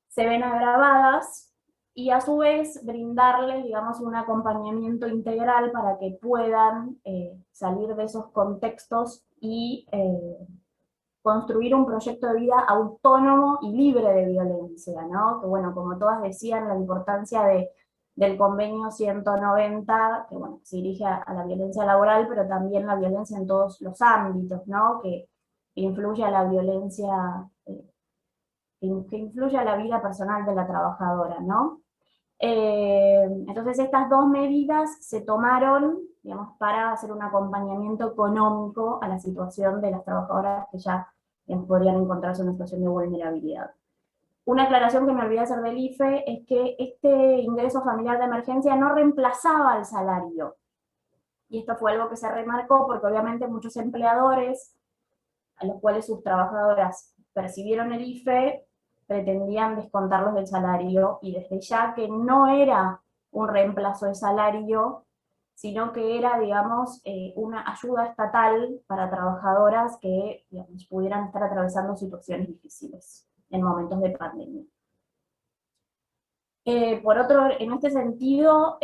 se ven agravadas, y a su vez brindarles, digamos, un acompañamiento integral para que puedan salir de esos contextos y construir un proyecto de vida autónomo y libre de violencia, ¿no? Que bueno, como todas decían, la importancia del convenio 190, que bueno, se dirige a la violencia laboral, pero también la violencia en todos los ámbitos, ¿no? Que influye a la violencia, que influye a la vida personal de la trabajadora, ¿no? Entonces estas 2 medidas se tomaron, digamos, para hacer un acompañamiento económico a la situación de las trabajadoras que ya podrían encontrarse en una situación de vulnerabilidad. Una aclaración que me olvidé hacer del IFE es que este ingreso familiar de emergencia no reemplazaba al salario. Y esto fue algo que se remarcó porque obviamente muchos empleadores a los cuales sus trabajadoras percibieron el IFE pretendían descontarlos del salario, y desde ya que no era un reemplazo de salario, sino que era, digamos, una ayuda estatal para trabajadoras que, digamos, pudieran estar atravesando situaciones difíciles en momentos de pandemia. Por otro, en este sentido,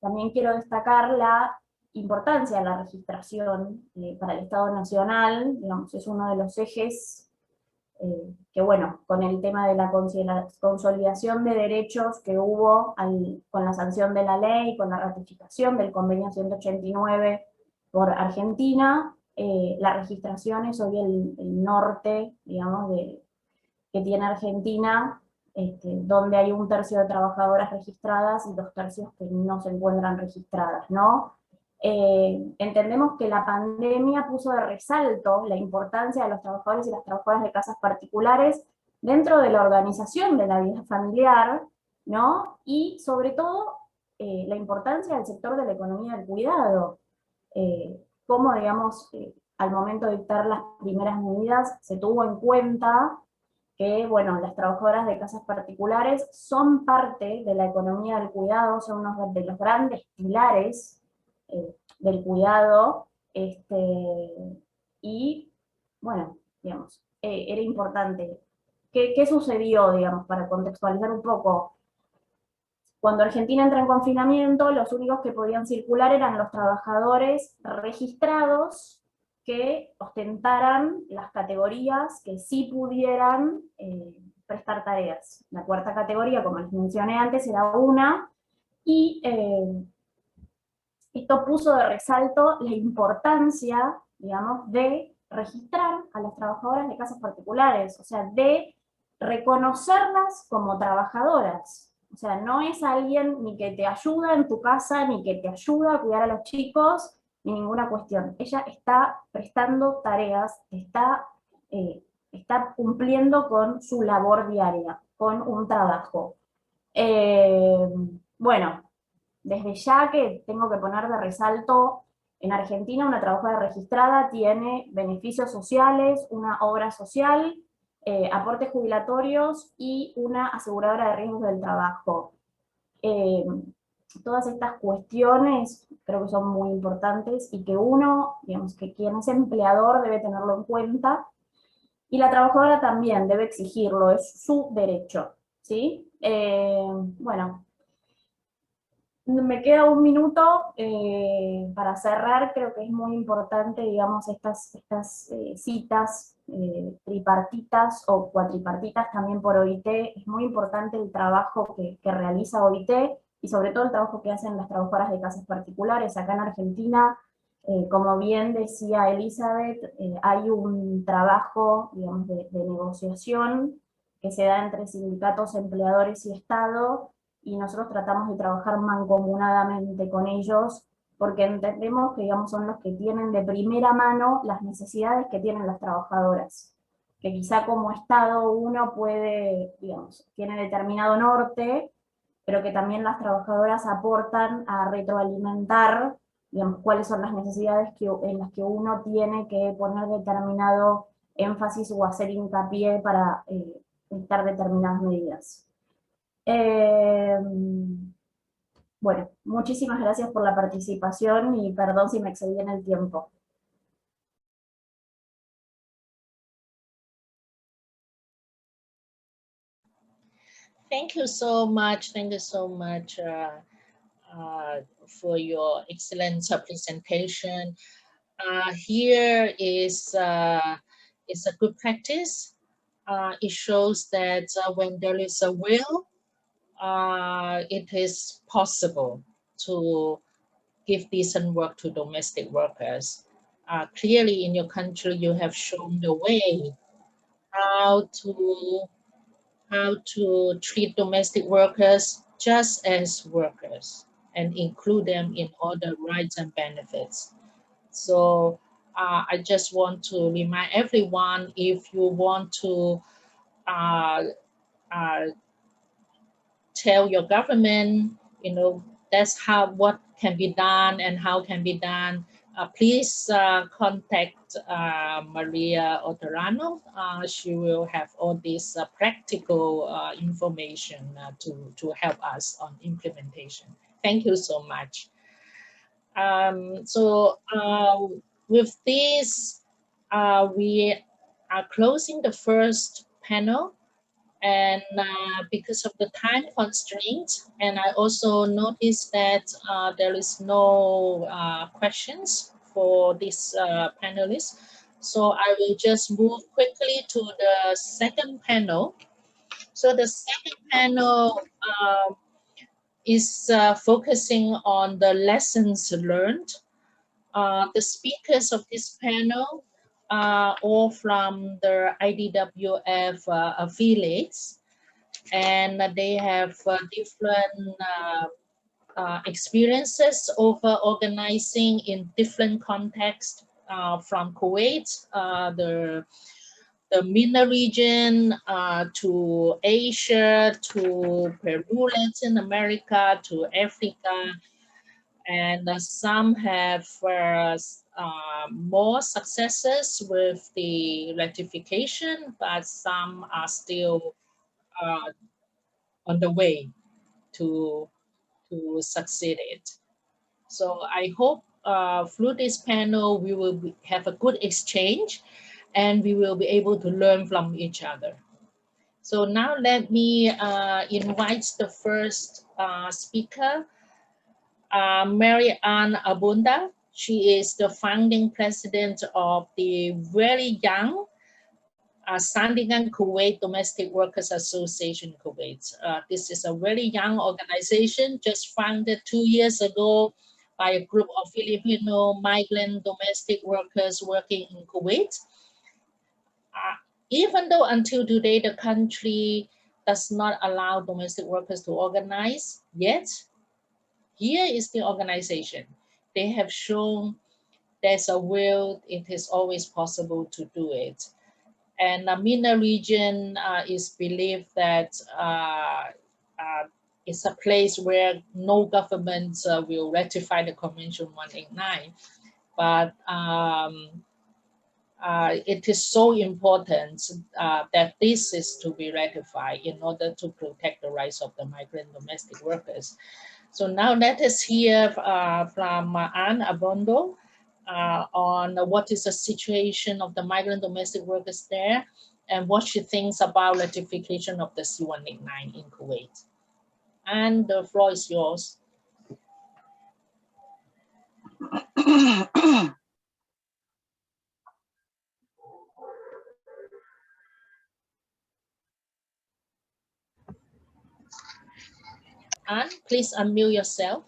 también quiero destacar la importancia de la registración para el Estado Nacional, digamos, es uno de los ejes que bueno, con el tema de la consolidación de derechos que hubo con la sanción de la ley, con la ratificación del convenio 189 por Argentina, la registración es hoy el norte, digamos, que tiene Argentina, donde hay 1/3 de trabajadoras registradas y 2/3 que no se encuentran registradas, ¿no? Entendemos que la pandemia puso de resalto la importancia de los trabajadores y las trabajadoras de casas particulares dentro de la organización de la vida familiar, ¿no? Y sobre todo la importancia del sector de la economía del cuidado, cómo, digamos, al momento de dictar las primeras medidas se tuvo en cuenta que, bueno, las trabajadoras de casas particulares son parte de la economía del cuidado, son uno de los grandes pilares del cuidado, y bueno, digamos, era importante. ¿Qué sucedió, digamos, para contextualizar un poco? Cuando Argentina entra en confinamiento, los únicos que podían circular eran los trabajadores registrados que ostentaran las categorías que sí pudieran prestar tareas. La 4ª categoría, como les mencioné antes, era una, y esto puso de resalto la importancia, digamos, de registrar a las trabajadoras de casas particulares, o sea, de reconocerlas como trabajadoras. O sea, no es alguien ni que te ayuda en tu casa, ni que te ayuda a cuidar a los chicos, ni ninguna cuestión. Ella está prestando tareas, está cumpliendo con su labor diaria, con un trabajo. Bueno, desde ya que tengo que poner de resalto, en Argentina una trabajadora registrada tiene beneficios sociales, una obra social, aportes jubilatorios y una aseguradora de riesgos del trabajo. Todas estas cuestiones creo que son muy importantes y que uno, digamos, que quien es empleador debe tenerlo en cuenta, y la trabajadora también debe exigirlo, es su derecho, ¿sí? Bueno, me queda un minuto para cerrar. Creo que es muy importante, digamos, estas citas tripartitas o cuatripartitas también por OIT. Es muy importante el trabajo que realiza OIT y sobre todo el trabajo que hacen las trabajadoras de casas particulares. Acá en Argentina, como bien decía Elizabeth, hay un trabajo, digamos, de negociación que se da entre sindicatos, empleadores y Estado, y nosotros tratamos de trabajar mancomunadamente con ellos, porque entendemos que, digamos, son los que tienen de primera mano las necesidades que tienen las trabajadoras, que quizá como Estado uno puede, digamos, tiene determinado norte, pero que también las trabajadoras aportan a retroalimentar, digamos, cuáles son las necesidades en las que uno tiene que poner determinado énfasis o hacer hincapié para dictar determinadas medidas. Bueno, muchísimas gracias por la participación y perdón si me excedí en el tiempo. Thank you so much. Thank you so much for your excellent presentation. Here is a good practice. It shows that when there is a will, it is possible to give decent work to domestic workers. Clearly in your country, you have shown the way how to treat domestic workers just as workers and include them in all the rights and benefits. So I just want to remind everyone, if you want to tell your government, you know, that's what can be done and how can be done, please contact Maria Oterano. She will have all this practical information to help us on implementation. Thank you so much. With this, we are closing the first panel. And because of the time constraint, and I also noticed that there is no questions for this panelists. So I will just move quickly to the second panel. So the second panel is focusing on the lessons learned. The speakers of this panel all from the IDWF affiliates, and they have different experiences over organizing in different contexts, from Kuwait, the MENA region, to Asia, to Peru, Latin America, to Africa, and some have more successes with the ratification, but some are still on the way to succeed it. So I hope through this panel, we will have a good exchange and we will be able to learn from each other. So now let me invite the first speaker, Mary Ann Abunda. She is the founding president of the very young Sandingan Kuwait Domestic Workers Association Kuwait. This is a very young organization, just founded 2 years ago by a group of Filipino migrant domestic workers working in Kuwait. Even though until today the country does not allow domestic workers to organize, yet here is the organization. They have shown there's a will, it is always possible to do it. And the MENA region is believed that it's a place where no government will ratify the Convention 189. But it is so important that this is to be ratified in order to protect the rights of the migrant domestic workers. So now let us hear from Anne Abondo on what is the situation of the migrant domestic workers there and what she thinks about ratification of the C189 in Kuwait. And the floor is yours. Anne, please unmute yourself.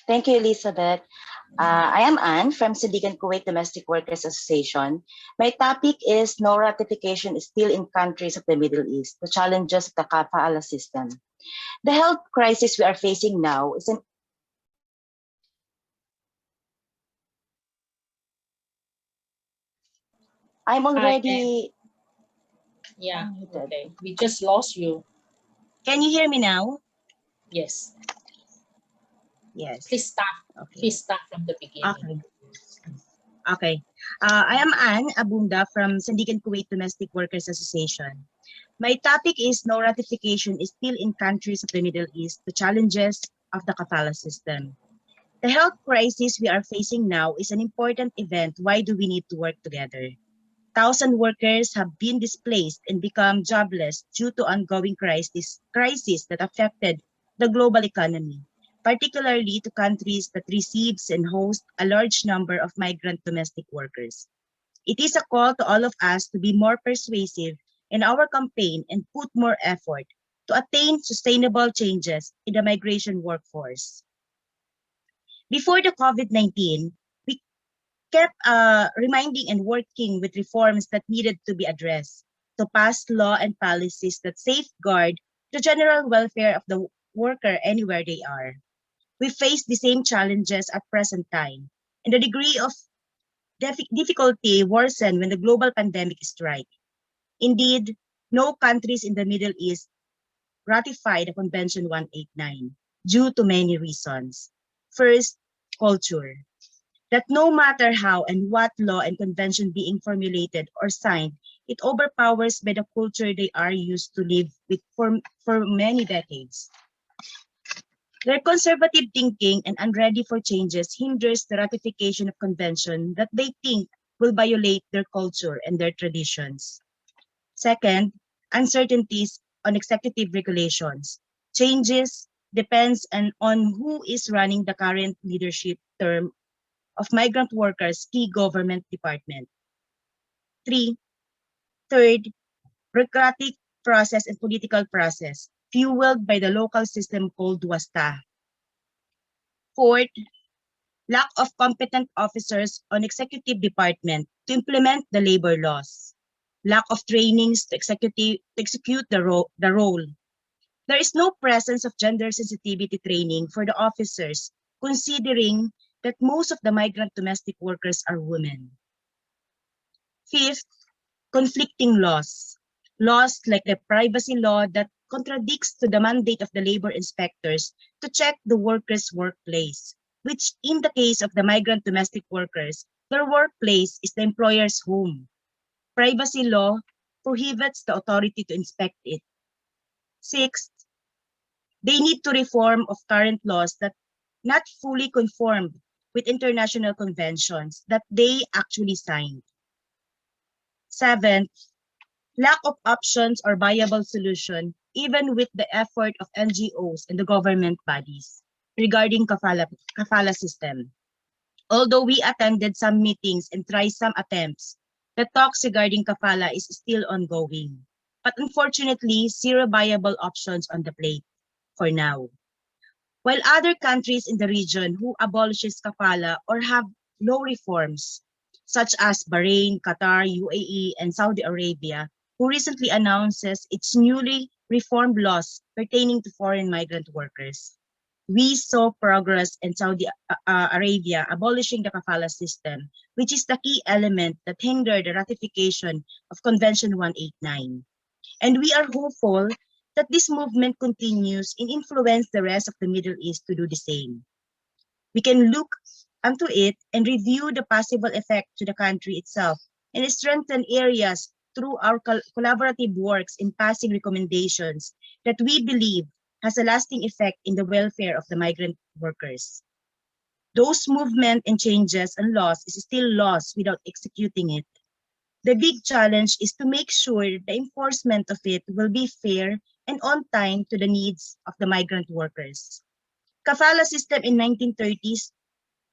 Thank you, Elizabeth. I am Anne from Sindigan Kuwait Domestic Workers Association. My topic is no ratification is still in countries of the Middle East, the challenges of the kafala system. The health crisis we are facing now is an I'm already... Yeah, okay. We just lost you. Can you hear me now? Yes. Yes. Please start. Okay. Please start from the beginning. Okay. I am Anne Abunda from Sindigan Kuwait Domestic Workers Association. My topic is no ratification is still in countries of the Middle East, the challenges of the kafala system. The health crisis we are facing now is an important event. Why do we need to work together? 1,000 workers have been displaced and become jobless due to ongoing crisis that affected the global economy, particularly to countries that receives and host a large number of migrant domestic workers. It is a call to all of us to be more persuasive in our campaign and put more effort to attain sustainable changes in the migration workforce. Before the COVID-19, we kept reminding and working with reforms that needed to be addressed to pass law and policies that safeguard the general welfare of the worker anywhere they are. We face the same challenges at present time, and the degree of difficulty worsen when the global pandemic strikes. Indeed, no countries in the Middle East ratified the Convention 189 due to many reasons. First, culture. That no matter how and what law and convention being formulated or signed, it overpowers by the culture they are used to live with for many decades. Their conservative thinking and unready for changes hinders the ratification of convention that they think will violate their culture and their traditions. Second, uncertainties on executive regulations. Changes depends on who is running the current leadership term of migrant workers' key government department. Third, bureaucratic process and political process, fueled by the local system called wasta. Fourth, lack of competent officers on executive department to implement the labor laws. Lack of trainings to execute the role. There is no presence of gender sensitivity training for the officers, considering that most of the migrant domestic workers are women. Fifth, conflicting laws. Laws like the privacy law that contradicts to the mandate of the labor inspectors to check the workers' workplace, which in the case of the migrant domestic workers, their workplace is the employer's home. Privacy law prohibits the authority to inspect it. Sixth, they need to reform of current laws that not fully conform with international conventions that they actually signed. Seventh, lack of options or viable solution, even with the effort of NGOs and the government bodies regarding kafala system. Although we attended some meetings and tried some attempts, the talks regarding kafala is still ongoing. But unfortunately, zero viable options on the plate for now. while other countries in the region who abolishes kafala or have law reforms, such as Bahrain, Qatar, UAE, and Saudi Arabia, who recently announces its newly reformed laws pertaining to foreign migrant workers. We saw progress in Saudi Arabia abolishing the kafala system, which is the key element that hindered the ratification of Convention 189. And we are hopeful that this movement continues and influence the rest of the Middle East to do the same. We can look onto it and review the possible effect to the country itself and strengthen areas through our collaborative works in passing recommendations that we believe has a lasting effect in the welfare of the migrant workers. Those movement and changes and laws is still laws without executing it. The big challenge is to make sure the enforcement of it will be fair and on time to the needs of the migrant workers. Kafala system in 1930s,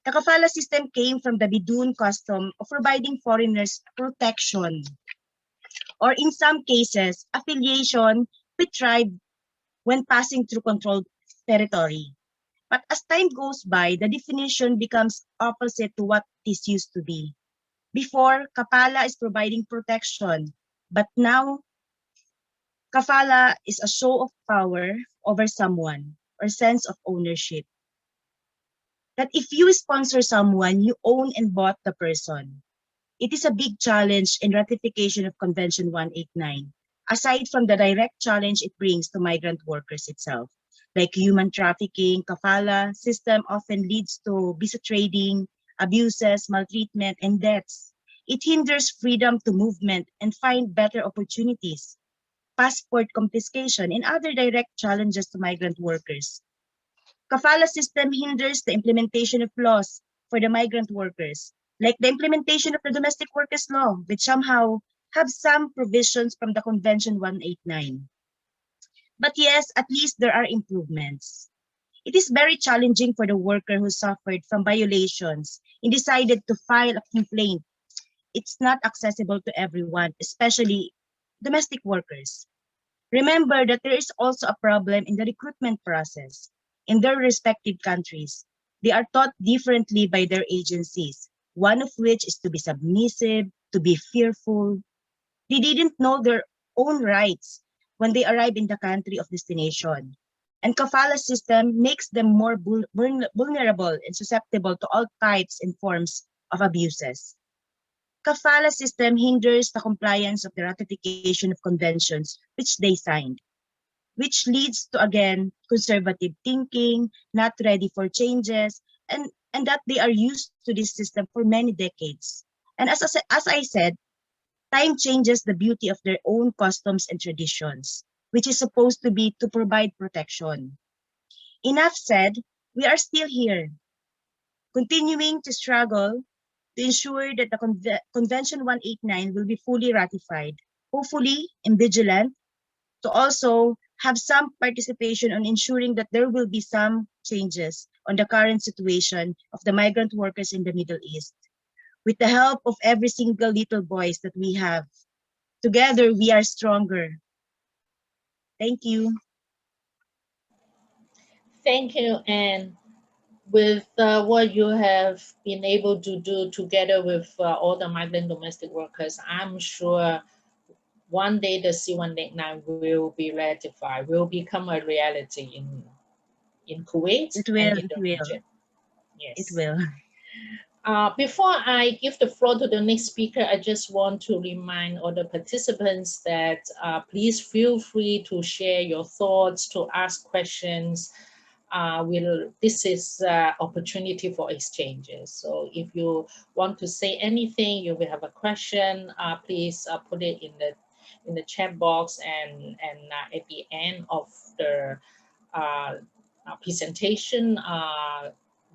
the kafala system came from the Bidun custom of providing foreigners protection, or in some cases, affiliation with tribe when passing through controlled territory. But as time goes by, the definition becomes opposite to what this used to be. Before, kafala is providing protection, but now kafala is a show of power over someone or sense of ownership. That if you sponsor someone, you own and bought the person. It is a big challenge in ratification of Convention 189, aside from the direct challenge it brings to migrant workers itself. Like human trafficking, kafala system often leads to visa trading, abuses, maltreatment, and deaths. It hinders freedom to movement and find better opportunities, passport confiscation, and other direct challenges to migrant workers. Kafala system hinders the implementation of laws for the migrant workers, like the implementation of the domestic workers law, which somehow have some provisions from the Convention 189. But yes, at least there are improvements. It is very challenging for the worker who suffered from violations and decided to file a complaint. It's not accessible to everyone, especially domestic workers. Remember that there is also a problem in the recruitment process. In their respective countries, they are taught differently by their agencies, one of which is to be submissive, to be fearful. They didn't know their own rights when they arrive in the country of destination. And kafala system makes them more vulnerable and susceptible to all types and forms of abuses. Kafala system hinders the compliance of the ratification of conventions which they signed, which leads to, again, conservative thinking, not ready for changes, and that they are used to this system for many decades. And as I said, time changes the beauty of their own customs and traditions, which is supposed to be to provide protection. Enough said, we are still here, continuing to struggle to ensure that the Convention 189 will be fully ratified, hopefully and vigilant, to also have some participation on ensuring that there will be some changes on the current situation of the migrant workers in the Middle East. With the help of every single little voice that we have, together we are stronger. Thank you. Thank you, Anne. With what you have been able to do together with all the migrant domestic workers, I'm sure one day the C189 will be ratified, will become a reality in Kuwait and in the region. Yes. It will. Before I give the floor to the next speaker, I just want to remind all the participants that please feel free to share your thoughts, to ask questions. This is opportunity for exchanges. So if you want to say anything, you will have a question, please put it in the chat box, and at the end of the presentation,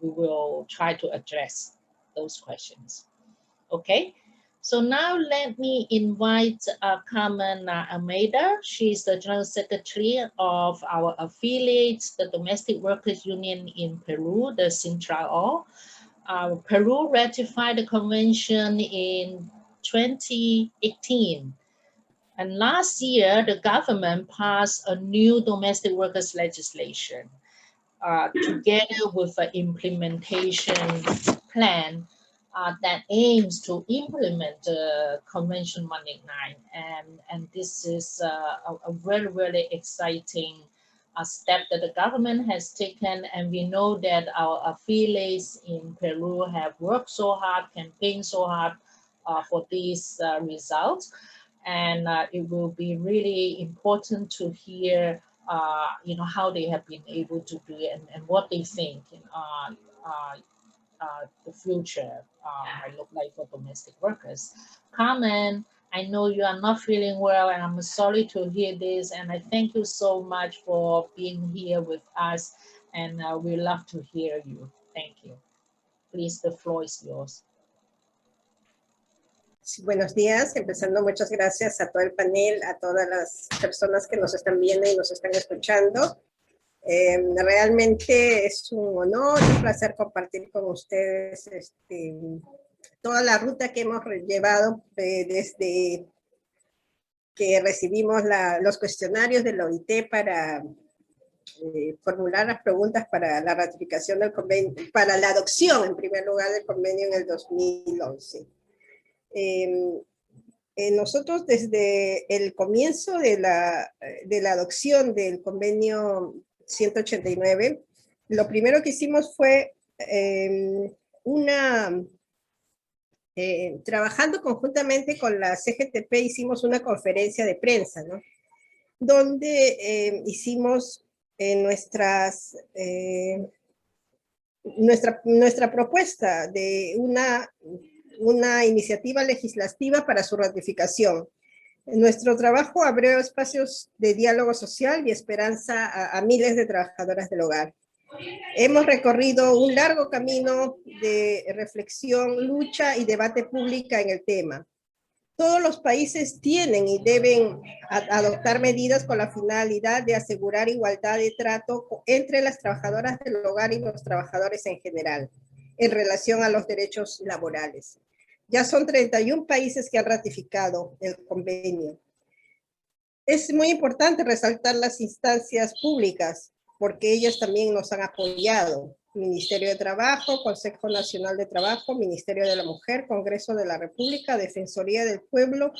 we will try to address those questions. Okay, so now let me invite Carmen Almeida. She's the General Secretary of our affiliate, the Domestic Workers Union in Peru, the Sintrao. Peru ratified the convention in 2018. And last year, the government passed a new domestic workers legislation. together with an implementation plan that aims to implement the Convention 189. And this is a very, very exciting step that the government has taken. And we know that our affiliates in Peru have worked so hard, campaigned so hard for these results. And it will be really important to hear how they have been able to do it and what they think the future might look like for domestic workers. Carmen, I know you are not feeling well, and I'm sorry to hear this, and I thank you so much for being here with us, and we love to hear you. Thank you. Please, the floor is yours. Sí, buenos días, empezando muchas gracias a todo el panel, a todas las personas que nos están viendo y nos están escuchando. Realmente es un honor y un placer compartir con ustedes toda la ruta que hemos llevado desde que recibimos los cuestionarios de la OIT para formular las preguntas para la ratificación del convenio, para la adopción en primer lugar del convenio en el 2011. Nosotros desde el comienzo de la adopción del convenio 189, lo primero que hicimos fue trabajando conjuntamente con la CGTP, hicimos una conferencia de prensa, ¿no? Donde hicimos nuestra propuesta de una iniciativa legislativa para su ratificación. Nuestro trabajo abrió espacios de diálogo social y esperanza a miles de trabajadoras del hogar. Hemos recorrido un largo camino de reflexión, lucha y debate pública en el tema. Todos los países tienen y deben adoptar medidas con la finalidad de asegurar igualdad de trato entre las trabajadoras del hogar y los trabajadores en general, en relación a los derechos laborales. Ya son 31 países que han ratificado el convenio. Es muy importante resaltar las instancias públicas, porque ellas también nos han apoyado. Ministerio de Trabajo, Consejo Nacional de Trabajo, Ministerio de la Mujer, Congreso de la República, Defensoría del Pueblo,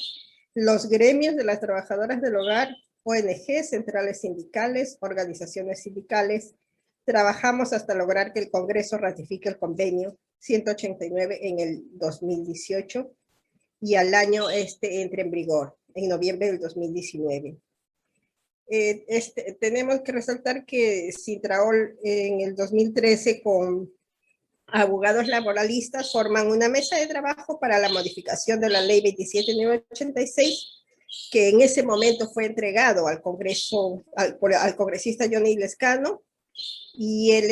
los gremios de las trabajadoras del hogar, ONG, centrales sindicales, organizaciones sindicales. Trabajamos hasta lograr que el Congreso ratifique el convenio 189 en el 2018 y al año entre en vigor, en noviembre del 2019. Tenemos que resaltar que Sintraol en el 2013 con abogados laboralistas forman una mesa de trabajo para la modificación de la ley 27986, que en ese momento fue entregado al Congreso, al congresista Johnny Lescano, y él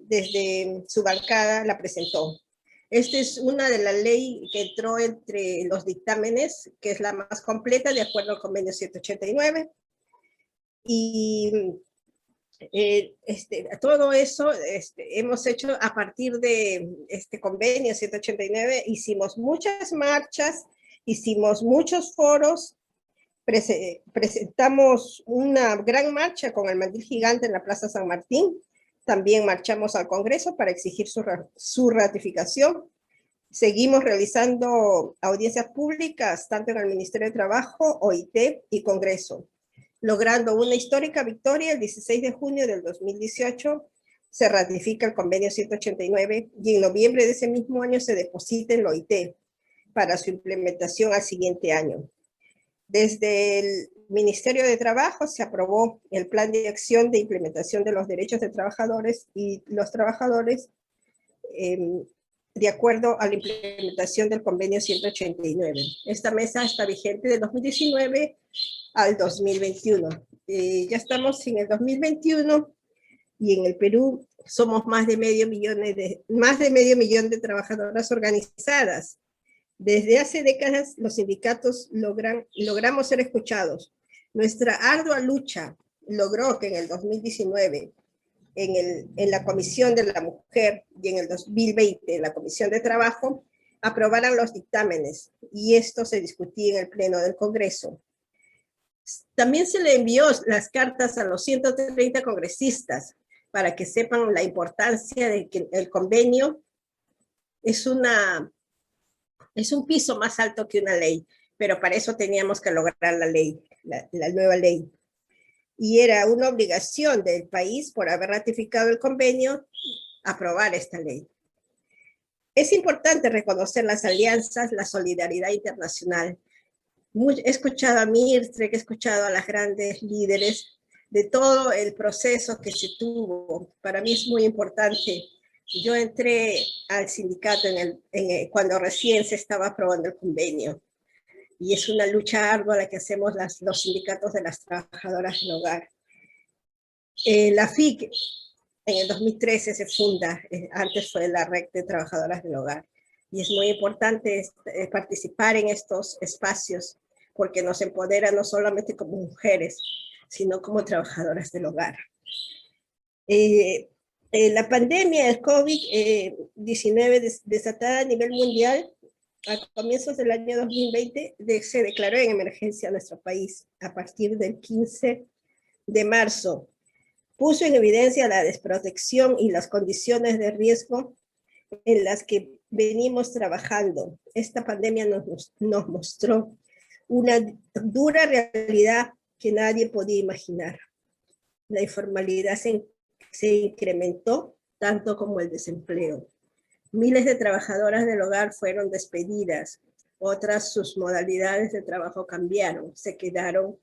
desde su bancada la presentó. Esta es una de las leyes que entró entre los dictámenes, que es la más completa de acuerdo al convenio 189. Y todo eso hemos hecho a partir de este convenio 189. Hicimos muchas marchas, hicimos muchos foros, presentamos una gran marcha con el mandil gigante en la Plaza San Martín. También marchamos al Congreso para exigir su ratificación. Seguimos realizando audiencias públicas, tanto en el Ministerio de Trabajo, OIT y Congreso, logrando una histórica victoria. El 16 de junio del 2018 se ratifica el convenio 189 y en noviembre de ese mismo año se deposita en la OIT para su implementación al siguiente año. Desde el Ministerio de Trabajo se aprobó el Plan de Acción de Implementación de los Derechos de Trabajadores y los Trabajadores de acuerdo a la implementación del convenio 189. Esta mesa está vigente del 2019 al 2021. Ya estamos en el 2021 y en el Perú somos más de medio millón de trabajadoras organizadas. Desde hace décadas los sindicatos logramos ser escuchados. Nuestra ardua lucha logró que en el 2019, en la Comisión de la Mujer y en el 2020 en la Comisión de Trabajo, aprobaran los dictámenes y esto se discutía en el Pleno del Congreso. También se le envió las cartas a los 130 congresistas para que sepan la importancia de que el convenio es un piso más alto que una ley, pero para eso teníamos que lograr la ley, la nueva ley. Y era una obligación del país, por haber ratificado el convenio, aprobar esta ley. Es importante reconocer las alianzas, la solidaridad internacional. He escuchado a Mirtre, he escuchado a las grandes líderes de todo el proceso que se tuvo. Para mí es muy importante. Yo entré al sindicato cuando recién se estaba aprobando el convenio. Y es una lucha ardua la que hacemos los sindicatos de las trabajadoras del hogar. La FIC en el 2013 se funda, antes fue la Red de Trabajadoras del Hogar. Y es muy importante participar en estos espacios porque nos empodera no solamente como mujeres, sino como trabajadoras del hogar. La pandemia del COVID-19 desatada a nivel mundial, a comienzos del año 2020, se declaró en emergencia a nuestro país a partir del 15 de marzo. Puso en evidencia la desprotección y las condiciones de riesgo en las que venimos trabajando. Esta pandemia nos mostró una dura realidad que nadie podía imaginar. La informalidad se incrementó tanto como el desempleo. Miles de trabajadoras del hogar fueron despedidas. Otras, sus modalidades de trabajo cambiaron. Se quedaron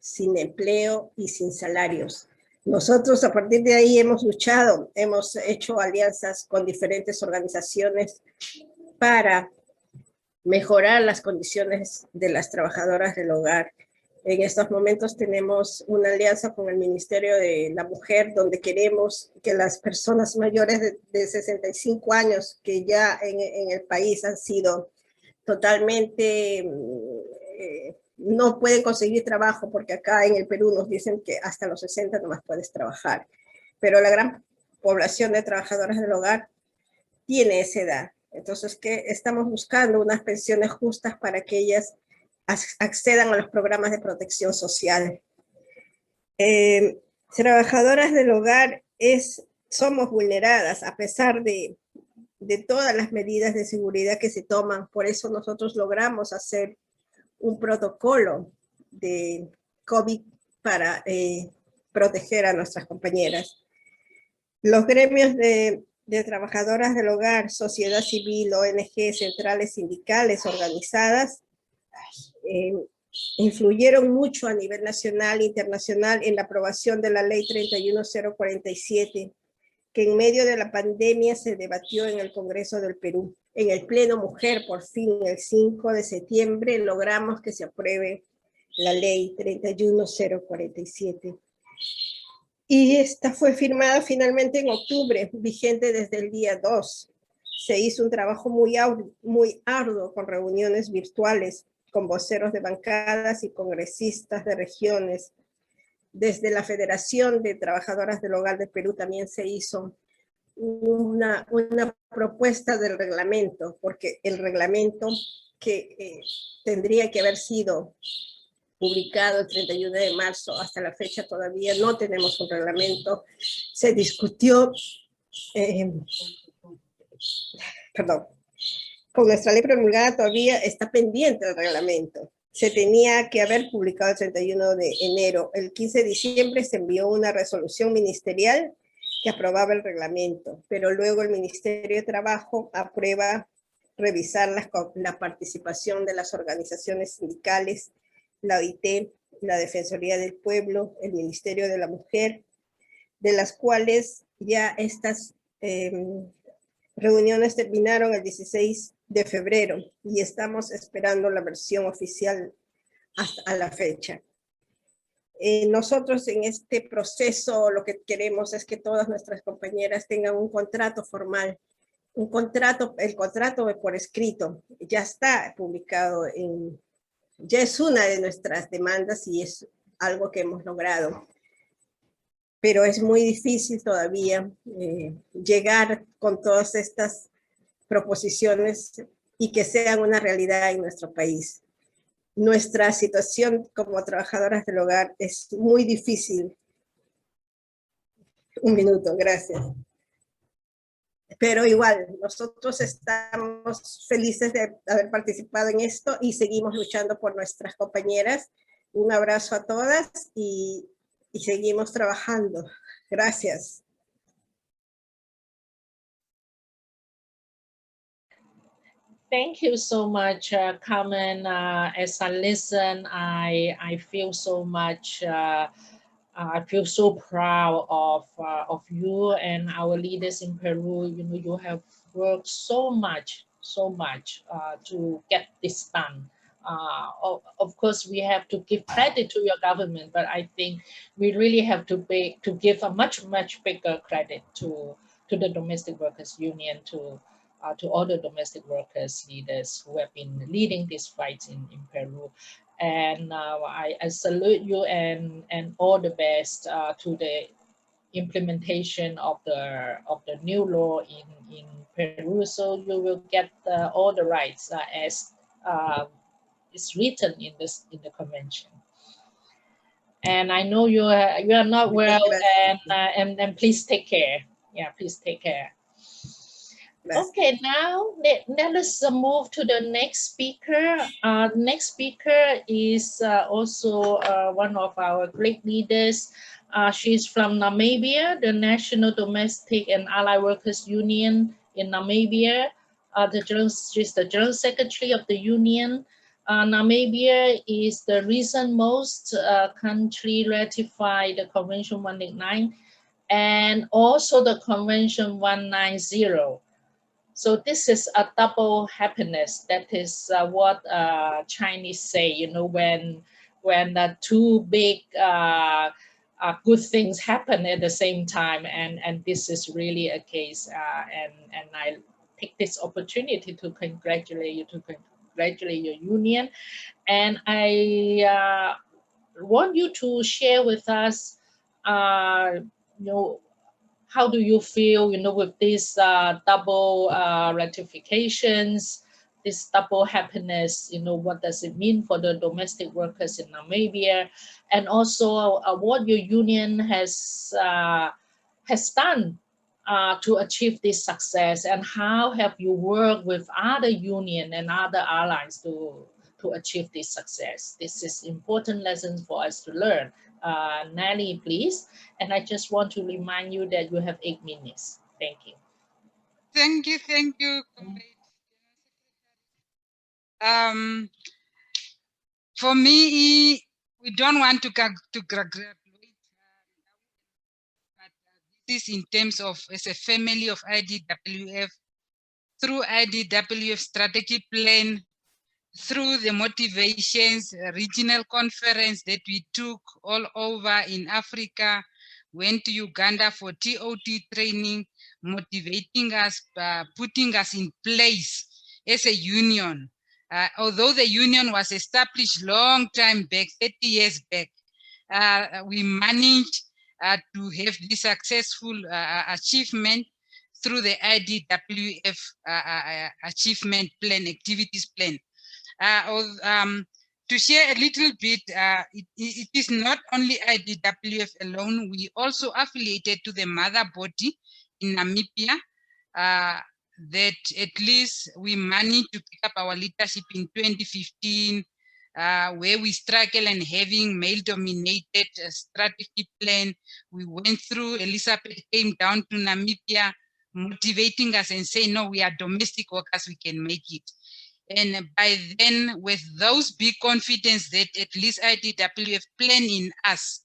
sin empleo y sin salarios. Nosotros a partir de ahí hemos luchado, hemos hecho alianzas con diferentes organizaciones para mejorar las condiciones de las trabajadoras del hogar. En estos momentos tenemos una alianza con el Ministerio de la Mujer, donde queremos que las personas mayores de 65 años que ya en el país han sido totalmente, no pueden conseguir trabajo, porque acá en el Perú nos dicen que hasta los 60 nomás puedes trabajar. Pero la gran población de trabajadoras del hogar tiene esa edad. Entonces, que estamos buscando unas pensiones justas para que ellas accedan a los programas de protección social. Trabajadoras del hogar somos vulneradas a pesar de todas las medidas de seguridad que se toman. Por eso nosotros logramos hacer un protocolo de COVID para proteger a nuestras compañeras. Los gremios de trabajadoras del hogar, sociedad civil, ONG, centrales sindicales organizadas, influyeron mucho a nivel nacional e internacional en la aprobación de la ley 31047, que en medio de la pandemia se debatió en el Congreso del Perú. En el Pleno Mujer, por fin, el 5 de septiembre, logramos que se apruebe la ley 31047. Y esta fue firmada finalmente en octubre, vigente desde el día 2. Se hizo un trabajo muy arduo con reuniones virtuales, con voceros de bancadas y congresistas de regiones. Desde la Federación de Trabajadoras del Hogar de Perú también se hizo una propuesta del reglamento, porque el reglamento que tendría que haber sido publicado el 31 de marzo, hasta la fecha todavía no tenemos un reglamento. Se discutió, con nuestra ley promulgada todavía está pendiente el reglamento. Se tenía que haber publicado el 31 de enero. El 15 de diciembre se envió una resolución ministerial que aprobaba el reglamento, pero luego el Ministerio de Trabajo aprueba revisar la participación de las organizaciones sindicales, la OIT, la Defensoría del Pueblo, el Ministerio de la Mujer, de las cuales ya estas reuniones terminaron el 16 de febrero y estamos esperando la versión oficial hasta la fecha. Nosotros en este proceso lo que queremos es que todas nuestras compañeras tengan un contrato formal, el contrato por escrito, ya está publicado, ya es una de nuestras demandas y es algo que hemos logrado. Pero es muy difícil todavía llegar con todas estas proposiciones y que sean una realidad en nuestro país. Nuestra situación como trabajadoras del hogar es muy difícil. Un minuto, gracias. Pero igual, nosotros estamos felices de haber participado en esto y seguimos luchando por nuestras compañeras. Un abrazo a todas y seguimos trabajando. Gracias. Thank you so much, Carmen. As I listen, I feel so much. I feel so proud of you and our leaders in Peru. You know, you have worked so much to get this done. Of course, we have to give credit to your government, but I think we really have to give a much bigger credit to the Domestic Workers Union, to all the domestic workers leaders who have been leading this fight in Peru. And I salute you and all the best to the implementation of the new law in Peru, so you will get all the rights as is written in the convention. And I know you are not well, and please take care. Yeah, please take care. Okay, now let us move to the next speaker. Next speaker is also one of our great leaders. She's from Namibia, the National Domestic and Allied Workers Union in Namibia. She's the General Secretary of the Union. Namibia is the recent-most country ratified the Convention 189 and also the Convention 190. So this is a double happiness. That is what Chinese say, you know, when the two big good things happen at the same time, and this is really a case. And I take this opportunity to congratulate you, to congratulate your union, and I want you to share with us, you know, how do you feel, you know, with these double ratifications, this double happiness, you know, what does it mean for the domestic workers in Namibia? And also what your union has done to achieve this success, and how have you worked with other union and other allies to achieve this success? This is important lessons for us to learn. Nelly, please. And I just want to remind you that you have 8 minutes. Thank you. Thank you. For me, we don't want to graduate, but this in terms of as a family of IDWF, through IDWF strategy plan, through the motivations, regional conference that we took all over in Africa, went to Uganda for TOT training, motivating us, putting us in place as a union. Although the union was established long time back, 30 years back, we managed to have this successful achievement through the IDWF achievement plan, activities plan. To share a little bit, it is not only IDWF alone, we also affiliated to the mother body in Namibia, that at least we managed to pick up our leadership in 2015, where we struggle and having male-dominated strategy plan. We went through, Elizabeth came down to Namibia, motivating us and saying, no, we are domestic workers, we can make it. And by then, with those big confidence that at least IDWF plan in us,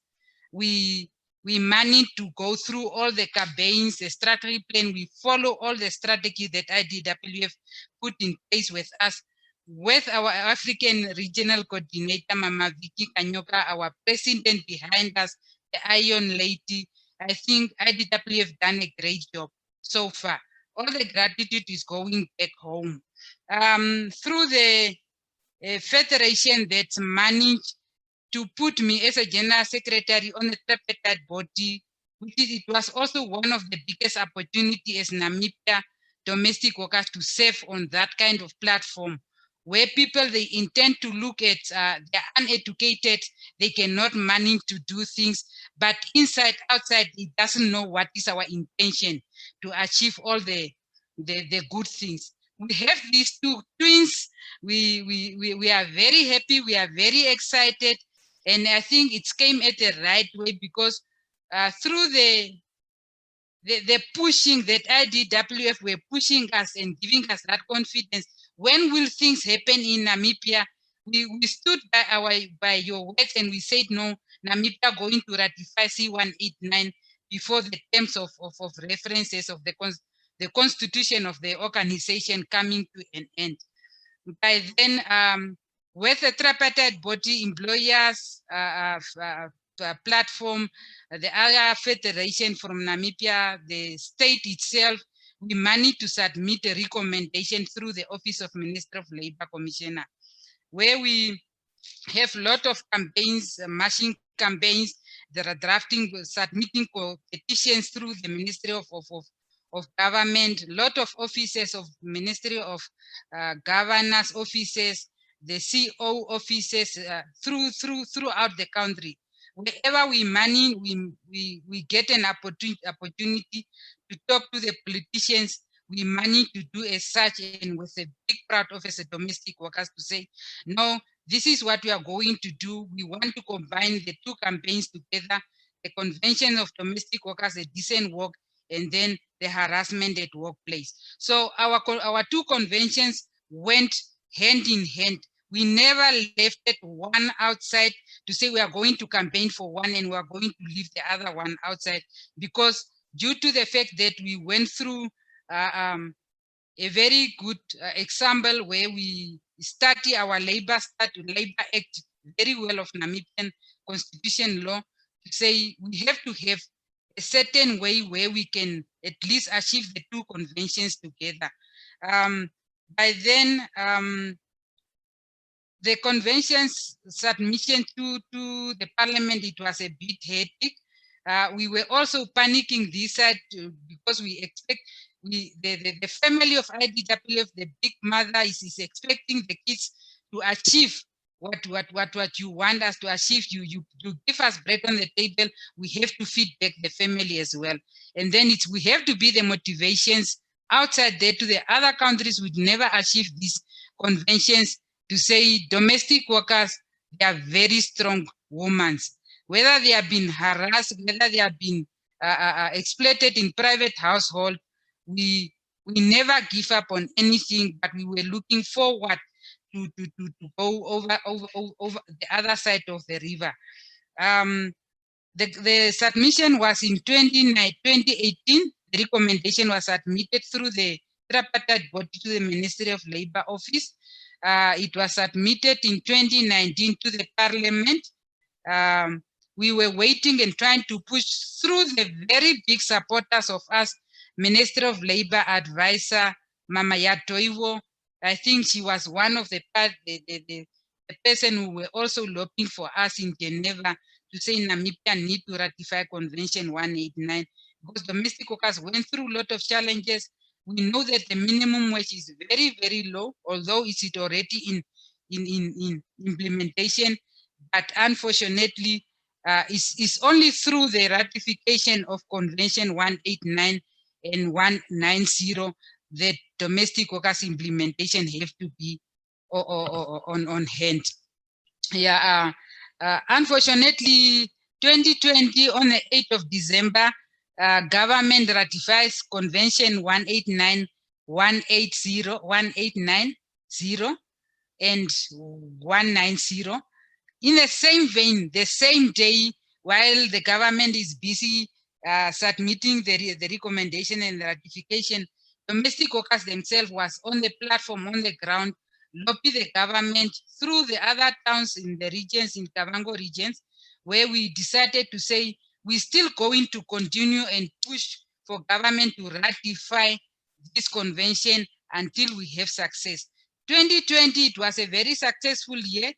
we managed to go through all the campaigns, the strategy plan. We follow all the strategy that IDWF put in place with us, with our African regional coordinator, Mama Vicky Kanyoka, our president behind us, the Iron Lady. I think IDWF done a great job so far. All the gratitude is going back home. Through the federation that managed to put me as a general secretary on a tripartite body, it was also one of the biggest opportunities as Namibia domestic workers to serve on that kind of platform, where people, they intend to look at the uneducated they cannot manage to do things, but inside, outside, it doesn't know what is our intention to achieve all the good things. We have these two twins. We are very happy. We are very excited. And I think it came at the right way because through the pushing that IDWF were pushing us and giving us that confidence. When will things happen in Namibia? We stood by your words and we said, no, Namibia going to ratify C189 before the terms of references of the constitution of the organization coming to an end. By then, with the tripartite body, employers, platform, the other federation from Namibia, the state itself, we managed to submit a recommendation through the Office of Minister of Labor Commissioner, where we have a lot of campaigns, marching campaigns. There are drafting, submitting petitions through the Ministry of Government, a lot of offices of Ministry of Governors offices, the CO offices throughout the country. Wherever we manage, we get an opportunity to talk to the politicians. We manage to do as such, and with a big proud of as a domestic workers to say, no, this is what we are going to do. We want to combine the two campaigns together, the Convention of Domestic Workers, a decent work, and then the harassment at workplace. So our two conventions went hand in hand. We never left it one outside to say we are going to campaign for one and we are going to leave the other one outside, because due to the fact that we went through a very good example where we study our Labor Act very well of Namibian constitution law to say we have to have a certain way where we can at least achieve the two conventions together. By then, the convention's submission to the parliament, it was a bit hectic. We were also panicking this side because we expect the family of IDWF, the big mother is expecting the kids to achieve what you want us to achieve. You give us bread on the table, we have to feed back the family as well. And then we have to be the motivations outside there to the other countries would never achieve these conventions to say domestic workers, they are very strong women. Whether they have been harassed, whether they have been exploited in private household, we never give up on anything, but we were looking forward to go over the other side of the river. The submission was in 2018. The recommendation was submitted through the tripartite body to the Ministry of Labor Office. It was submitted in 2019 to the Parliament. We were waiting and trying to push through the very big supporters of us, Minister of Labor advisor, Mama Yatoivo. I think she was one of the person who were also lobbying for us in Geneva to say Namibia need to ratify Convention 189 because domestic workers went through a lot of challenges. We know that the minimum wage is very, very low, although it's already in implementation, but unfortunately, it's only through the ratification of Convention 189 and 190 that domestic workers implementation have to be on hand. Yeah, unfortunately, 2020 on the 8th of December, government ratifies Convention 189, 189, and 190. In the same vein, the same day, while the government is busy submitting the recommendation and the ratification, domestic workers themselves was on the platform, on the ground, lobby the government through the other towns in the regions, in Kavango regions, where we decided to say, we're still going to continue and push for government to ratify this convention until we have success. 2020, it was a very successful year.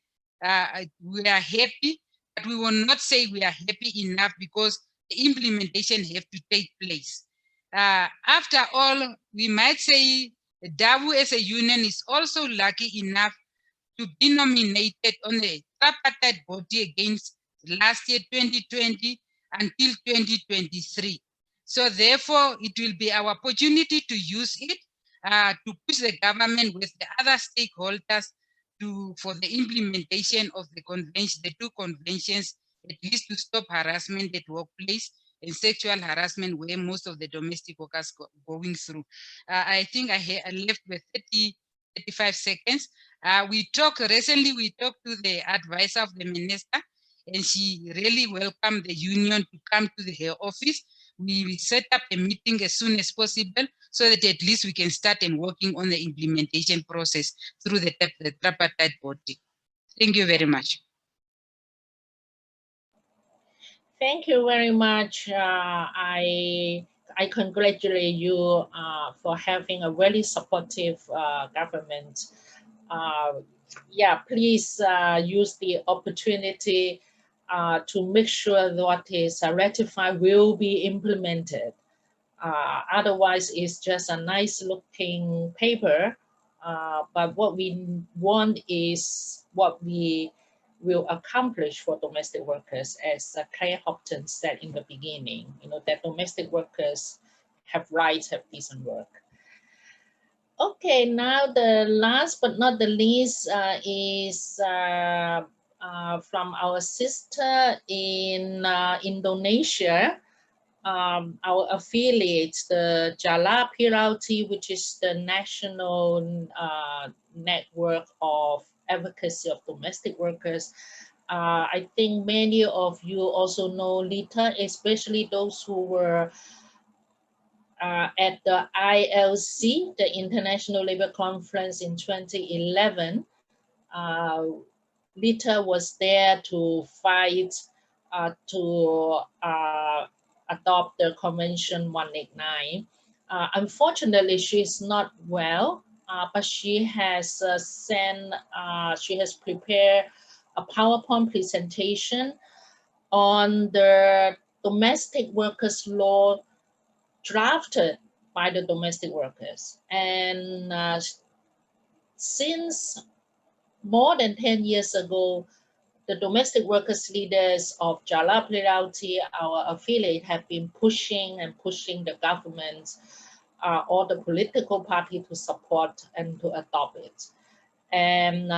We are happy, but we will not say we are happy enough because the implementation have to take place. After all, we might say DAWU as a union is also lucky enough to be nominated on the tripartite body against last year 2020 until 2023. So therefore, it will be our opportunity to use it to push the government with the other stakeholders for the implementation of the convention, the two conventions, at least to stop harassment at workplace and sexual harassment where most of the domestic workers going through. I think I left with 35 seconds. Recently we talked to the advisor of the minister, and she really welcomed the union to come to her office. We will set up a meeting as soon as possible so that at least we can start and working on the implementation process through the tripartite body. Thank you very much. Thank you very much. I congratulate you for having a very supportive government. Yeah, please use the opportunity to make sure what is ratified will be implemented. Otherwise, it's just a nice looking paper. But what we want is what we will accomplish for domestic workers, as Claire Hoffman said in the beginning, that domestic workers have rights, have decent work. Okay, now the last but not the least is from our sister in Indonesia, our affiliate, the Jala Pirauti, which is the national network of advocacy of domestic workers. I think many of you also know Lita, especially those who were at the ILC, the International Labour Conference in 2011. Lita was there to fight to adopt the Convention 189. Unfortunately, she's not well, but she has prepared a PowerPoint presentation on the domestic workers law drafted by the domestic workers. And since more than 10 years ago, the domestic workers leaders of Jala Pirauti, our affiliate, have been pushing the government, or the political party, to support and to adopt it. And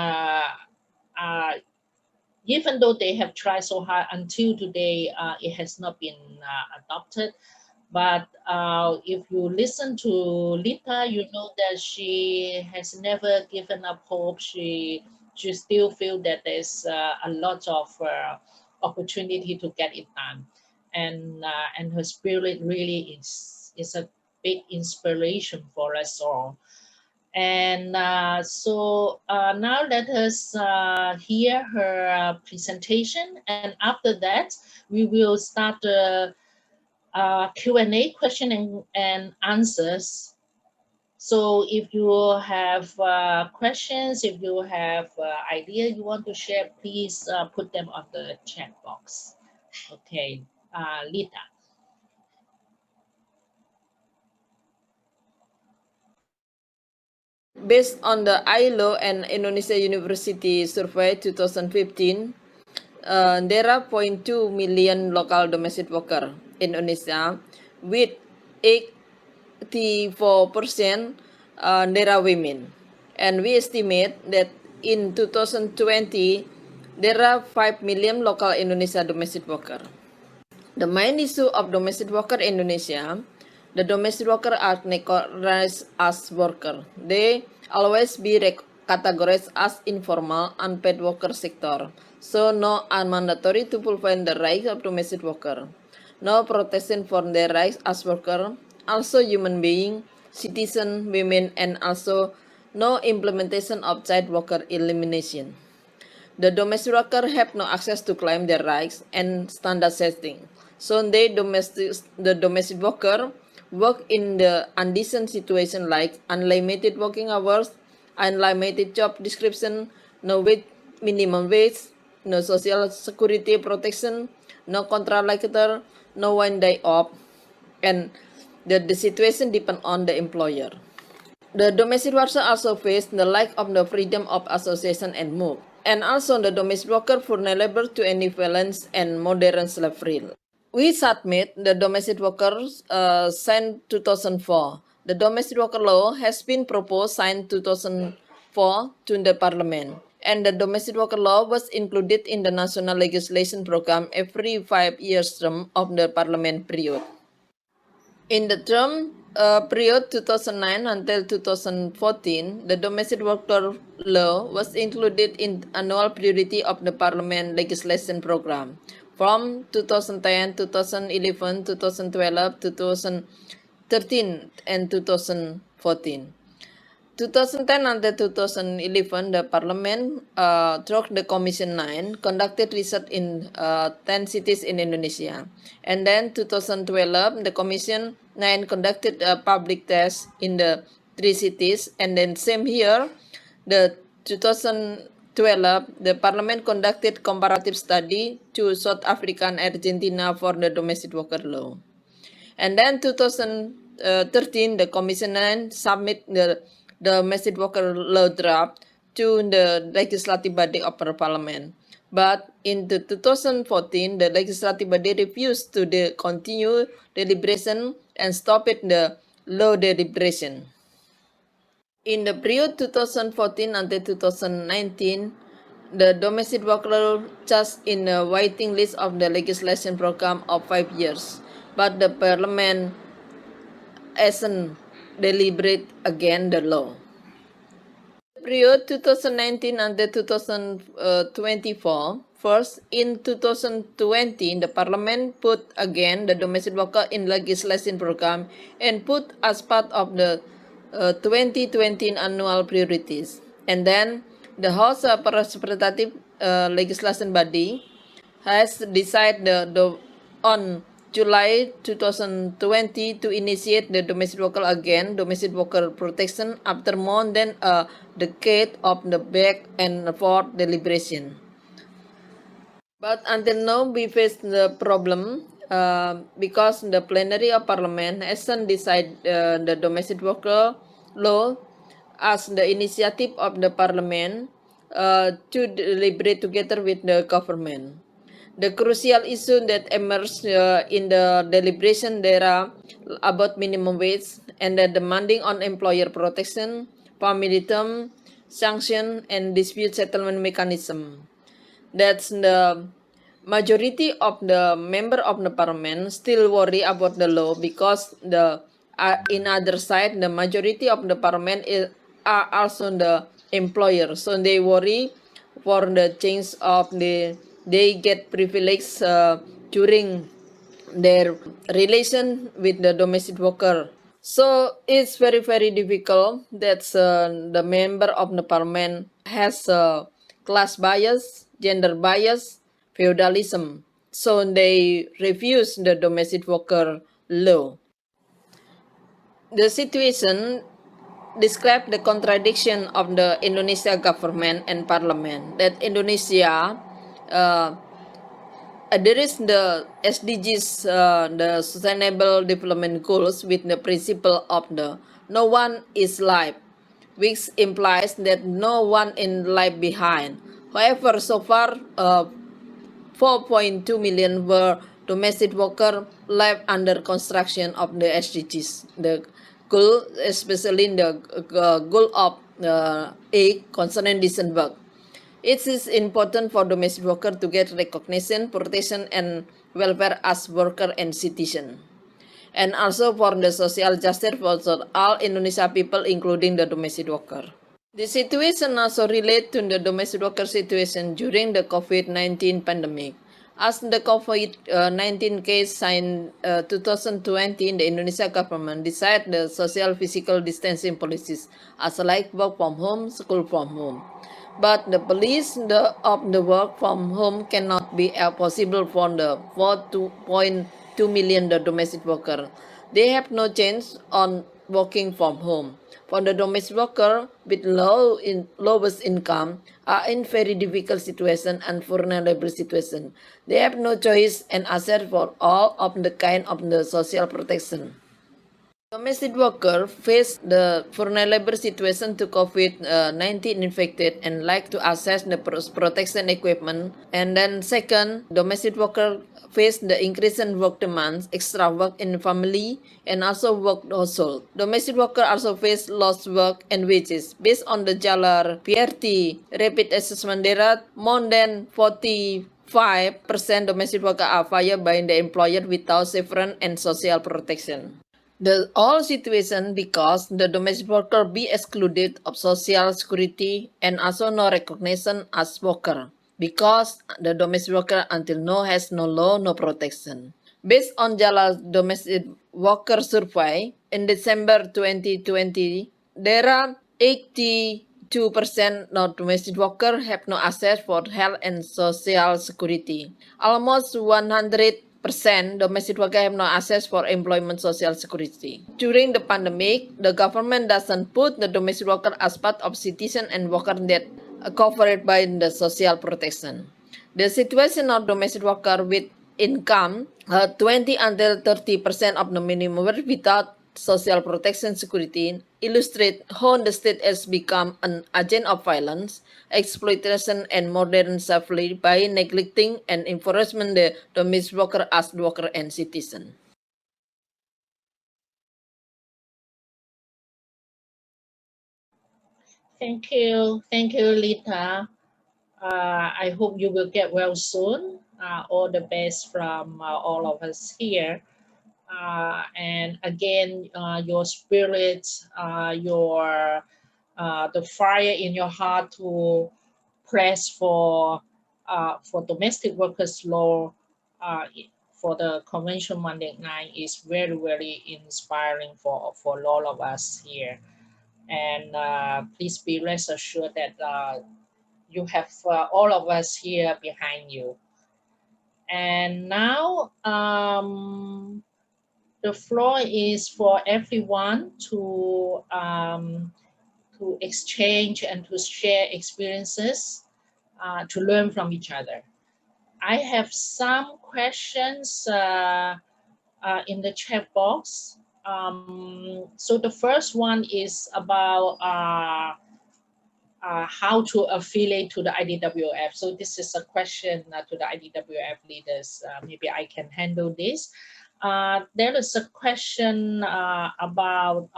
even though they have tried so hard, until today, it has not been adopted. But if you listen to Lita, you know that she has never given up hope. She still feels that there's a lot of opportunity to get it done. And her spirit really is a big inspiration for us all. And so now let us hear her presentation. And after that, we will start the Q&A, question and answers. So if you have questions, if you have idea you want to share, please put them on the chat box. Okay, Lita. Based on the ILO and Indonesia University Survey 2015, there are 0.2 million local domestic workers in Indonesia, with 84% there are women. And we estimate that in 2020, there are 5 million local Indonesia domestic workers. The main issue of domestic workers in Indonesia, the domestic workers are categorized as workers. They always be categorized as informal, unpaid worker sector. So no mandatory to fulfill the rights of domestic workers. No protection for their rights as workers, also human being, citizen, women, and also no implementation of child worker elimination. The domestic workers have no access to claim their rights and standard setting. So the domestic worker work in the undecent situation like unlimited working hours, unlimited job description, no minimum wage, no social security protection, no contractor, no 1 day off, and the situation depends on the employer. The domestic workers also face the lack of the freedom of association and move, and also the domestic worker vulnerable to any violence and modern slavery. We submit the domestic workers signed 2004. The domestic worker law has been proposed signed 2004 to the parliament, and the domestic worker law was included in the national legislation program every 5 years term of the parliament period. In the term period 2009 until 2014, the domestic worker law was included in annual priority of the parliament legislation program from 2010, 2011, 2012, 2013, and 2014. 2010 until 2011, the Parliament, through the Commission 9, conducted research in 10 cities in Indonesia. And then 2012, the Commission 9 conducted a public test in the 3 cities. And then same year, the 2012, the Parliament conducted comparative study to South Africa and Argentina for the domestic worker law. And then 2013, the Commission 9 submit the domestic worker law draft to the legislative body of the parliament. But in the 2014, the legislative body refused to continue deliberation and stopped the law deliberation. In the period 2014 until 2019, the domestic worker law just in the waiting list of the legislation program of 5 years. But the parliament hasn't deliberate again the law. Period 2019 until 2024. First, in 2020, the parliament put again the domestic worker in legislation program and put as part of the 2020 annual priorities. And then the House Representative legislation body has decided on July 2020 to initiate the domestic worker again, domestic worker protection after more than a decade of the back and forth deliberation. But until now, we face the problem because the plenary of parliament hasn't decided the domestic worker law as the initiative of the parliament to deliberate together with the government. The crucial issue that emerged in the deliberation there about minimum wage and the demanding on employer protection, family term, sanction, and dispute settlement mechanism. That's the majority of the member of the parliament still worry about the law because the in other side the majority of the parliament are also the employer, so they worry for the change of they get privilege during their relation with the domestic worker. So it's very, very difficult that the member of the parliament has class bias, gender bias, feudalism. So they refuse the domestic worker law. The situation describes the contradiction of the Indonesia government and parliament that Indonesia there is the SDGs, the Sustainable Development Goals with the principle of the no one is left, which implies that no one is left behind. However, so far, 4.2 million were domestic workers left under construction of the SDGs. The goal, especially in the goal of 8 concerning decent work. It is important for domestic workers to get recognition, protection, and welfare as worker and citizen. And also for the social justice for all Indonesia people, including the domestic worker. The situation also relates to the domestic worker situation during the COVID-19 pandemic. As the COVID-19 case in 2020, the Indonesia government decided the social physical distancing policies as like work from home, school from home. But the police of the work from home cannot be possible for the 4.2 million the domestic worker. They have no chance on working from home. For the domestic worker with lowest income are in very difficult situation and vulnerable situation. They have no choice and access for all of the kind of the social protection. Domestic worker face the vulnerable situation to COVID-19 infected and like to access the protection equipment. And then second, domestic worker face the increase in work demands, extra work in family, and also work household. Domestic worker also face lost work and wages. Based on the Jalar PRT rapid assessment, there are more than 45% domestic workers are fired by the employer without severance and social protection. The all situation because the domestic worker be excluded of social security and also no recognition as worker because the domestic worker until now has no law, no protection. Based on Jala domestic worker survey in December 2020, there are 82% not domestic worker have no access for health and social security. Almost 100% domestic workers have no access for employment social security. During the pandemic, the government doesn't put the domestic worker as part of citizen and worker that are covered by the social protection. The situation of domestic worker with income 20 until 30% of the minimum wage without social protection security illustrate how the state has become an agent of violence, exploitation, and modern slavery by neglecting and enforcement the domestic worker as worker and citizen. Thank you, Lita. I hope you will get well soon. All the best from all of us here. And again, your spirit, the fire in your heart to press for domestic workers law for the Convention 189 is very, very inspiring for all of us here. And please be rest assured that you have all of us here behind you. And now the floor is for everyone to exchange and to share experiences, to learn from each other. I have some questions in the chat box. So the first one is about how to affiliate to the IDWF. So this is a question to the IDWF leaders. Maybe I can handle this. There is a question about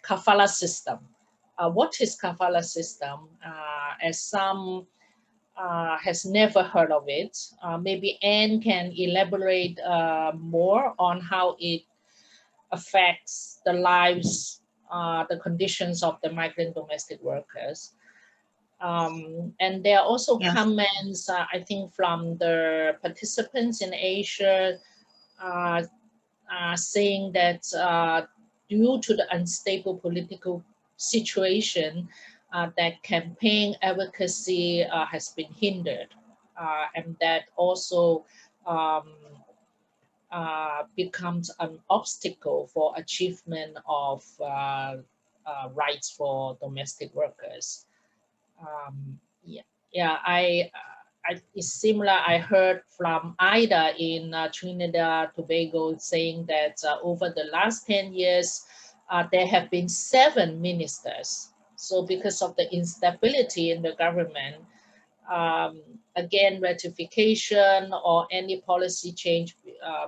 kafala system. What is kafala system? As some has never heard of it. Maybe Anne can elaborate more on how it affects the lives, the conditions of the migrant domestic workers. And there are also comments, I think, from the participants in Asia saying that due to the unstable political situation, that campaign advocacy has been hindered, and that also becomes an obstacle for achievement of rights for domestic workers. It's similar. I heard from Ida in Trinidad Tobago saying that over the last 10 years, there have been 7 ministers. So because of the instability in the government, again, ratification or any policy change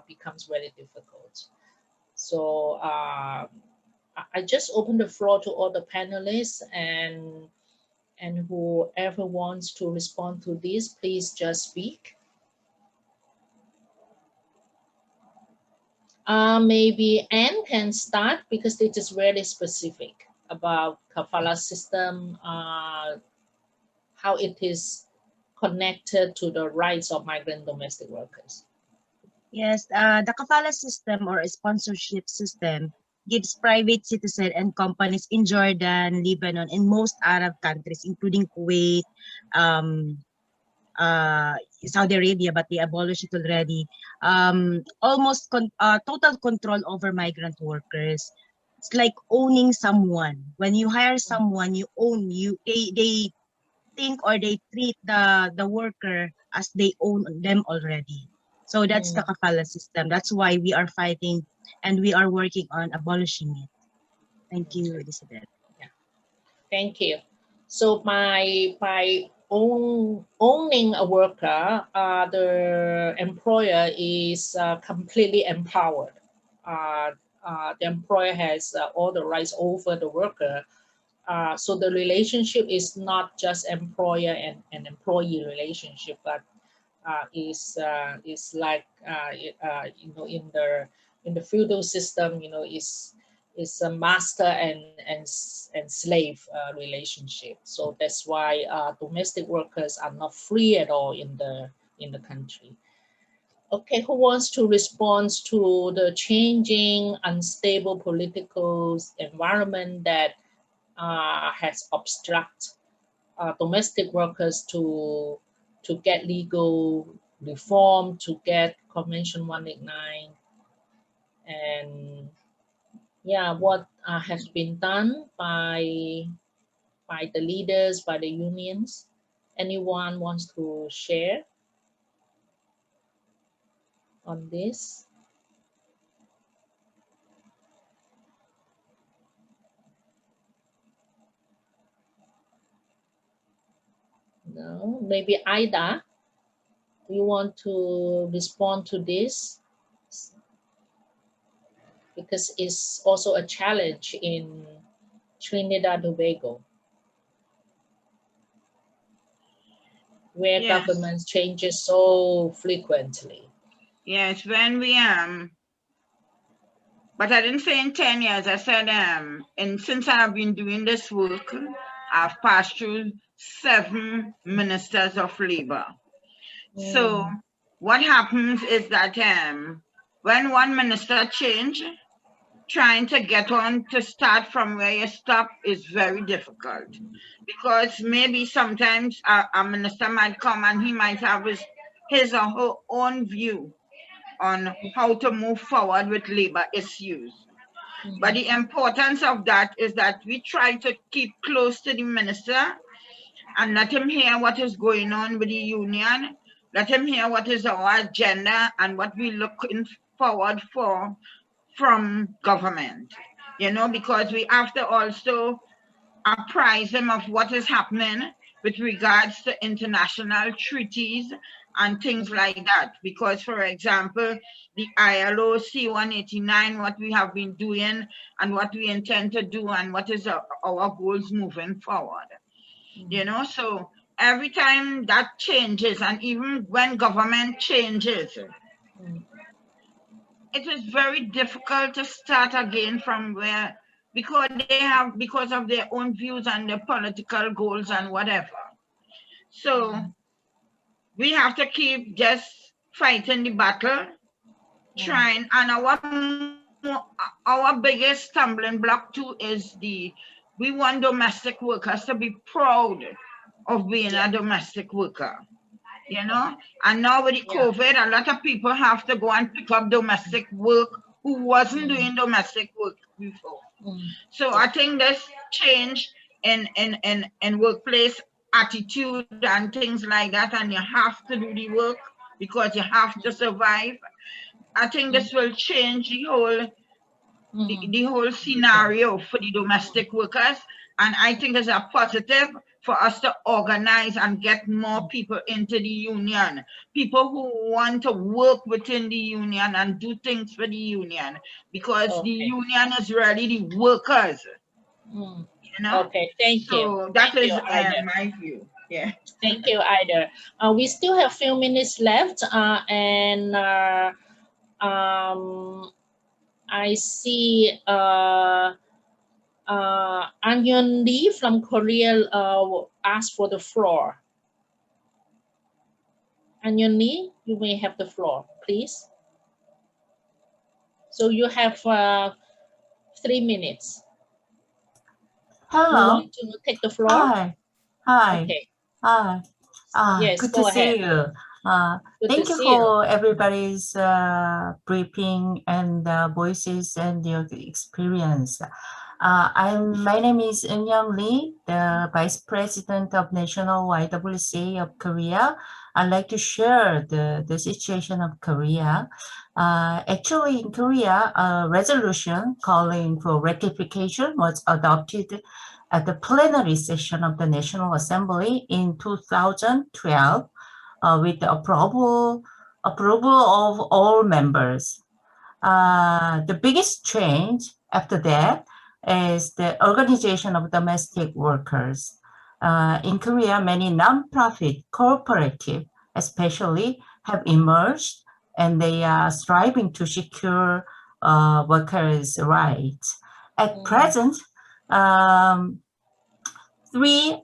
becomes very difficult. So I just open the floor to all the panelists, and whoever wants to respond to this, please just speak. Maybe Anne can start because it is very specific about kafala system, how it is connected to the rights of migrant domestic workers. Yes, the kafala system or sponsorship system gives private citizens and companies in Jordan, Lebanon, and most Arab countries, including Kuwait, Saudi Arabia, but they abolished it already, almost total control over migrant workers. It's like owning someone. When you hire someone, you own you. They think or they treat the worker as they own them already. So that's the kafala system. That's why we are fighting and we are working on abolishing it. Thank you, Elizabeth. Yeah. Thank you. So by owning a worker, the employer is completely empowered. The employer has all the rights over the worker. So the relationship is not just employer and employee relationship, but is like in the feudal system, is a master and slave relationship. So that's why domestic workers are not free at all in the country. Okay, who wants to respond to the changing, unstable political environment that has obstructed domestic workers to get legal reform, to get Convention 189, and yeah, what has been done by the leaders, by the unions? Anyone wants to share on this? No, maybe Ida, you want to respond to this? Because it's also a challenge in Trinidad and Tobago, where Yes. government changes so frequently. Yes, when we but I didn't say in 10 years, I said and since I've been doing this work, I've passed through 7 ministers of labor. So what happens is that when one minister change, trying to get on to start from where you stop is very difficult, because maybe sometimes a minister might come and he might have his or her own view on how to move forward with labor issues. But the importance of that is that we try to keep close to the minister and let him hear what is going on with the union, let him hear what is our agenda and what we're looking forward for from government, because we have to also apprise him of what is happening with regards to international treaties and things like that. Because, for example, the ILO C189, what we have been doing and what we intend to do and what is our goals moving forward. So every time that changes, and even when government changes, it is very difficult to start again from where, because of their own views and their political goals and whatever. So we have to keep just fighting the battle, trying, and our biggest stumbling block too is we want domestic workers to be proud of being a domestic worker. And now with the COVID, a lot of people have to go and pick up domestic work who wasn't doing domestic work before. So I think this change in workplace attitude and things like that, and you have to do the work because you have to survive. I think this will change the whole scenario for the domestic workers, and I think it's a positive for us to organize and get more people into the union, people who want to work within the union and do things for the union, because the union is really the workers. Okay, thank you. So that is Ida. my view. Yeah. Thank you, Ida. We still have a few minutes left, and I see Anyon Lee from Korea asked for the floor. Anyon Lee, you may have the floor, please. So you have 3 minutes. Hello. You want to take the floor? Hi. Hi. Okay. Hi. Yes, good go to see ahead. you. Thank you for everybody's briefing and voices and your experience. My name is Eun Lee, the Vice President of National IWC of Korea. I'd like to share the situation of Korea. Actually, in Korea, a resolution calling for ratification was adopted at the plenary session of the National Assembly in 2012 with the approval of all members. The biggest change after that is the organization of domestic workers. In Korea, many nonprofit cooperative especially have emerged, and they are striving to secure workers' rights. At present, three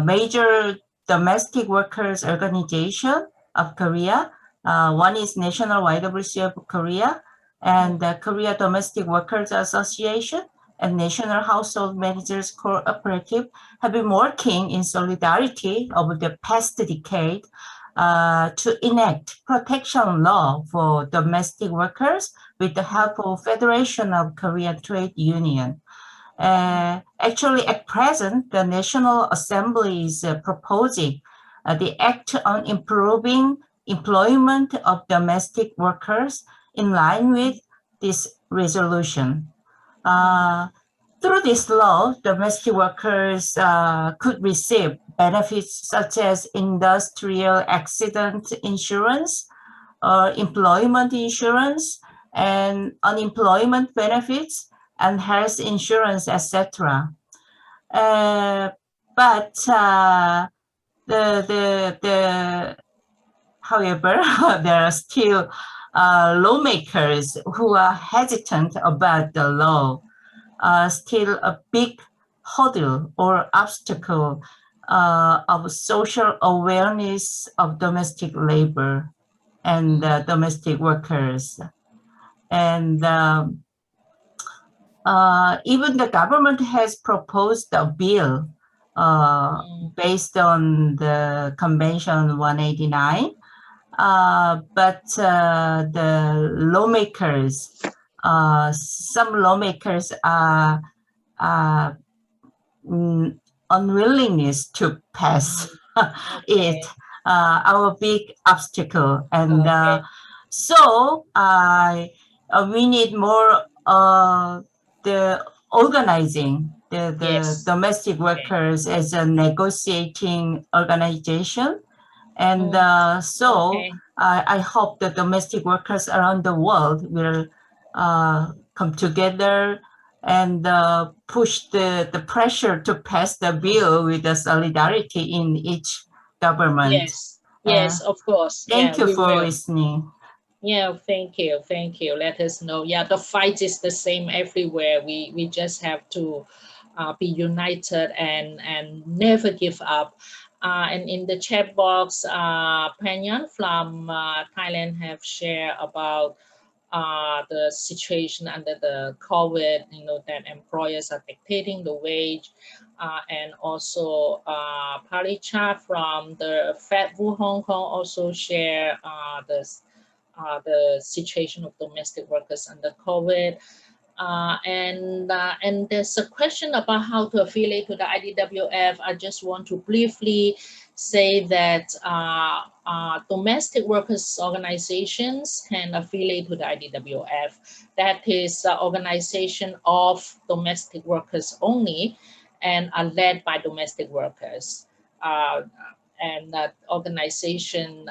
major domestic workers organization of Korea. One is National YWC of Korea, and the Korea Domestic Workers Association and National Household Managers Cooperative have been working in solidarity over the past decade to enact protection law for domestic workers with the help of Federation of Korean Trade Union. Actually, at present, the National Assembly is proposing the Act on Improving Employment of Domestic Workers in line with this resolution. Through this law, domestic workers could receive benefits such as industrial accident insurance, employment insurance, and unemployment benefits, and health insurance, etc. However, there are still lawmakers who are hesitant about the law. Still a big hurdle or obstacle of social awareness of domestic labor and domestic workers. And even the government has proposed a bill based on the Convention 189, but the lawmakers, some lawmakers are unwillingness to pass it, our big obstacle. And so we need more the organizing the domestic workers as a negotiating organization. And I hope the domestic workers around the world will come together and push the pressure to pass the bill with the solidarity in each government. Yes, yes, of course. Thank you for listening. Yeah, thank you. Let us know. Yeah, the fight is the same everywhere. We just have to be united and never give up. And in the chat box, Panyan from Thailand have shared about the situation under the COVID, that employers are dictating the wage. And also Paricha from the FedWu Hong Kong also share the situation of domestic workers under COVID. And there's a question about how to affiliate to the IDWF. I just want to briefly say that domestic workers organizations can affiliate to the IDWF. That is organization of domestic workers only and are led by domestic workers. And that organization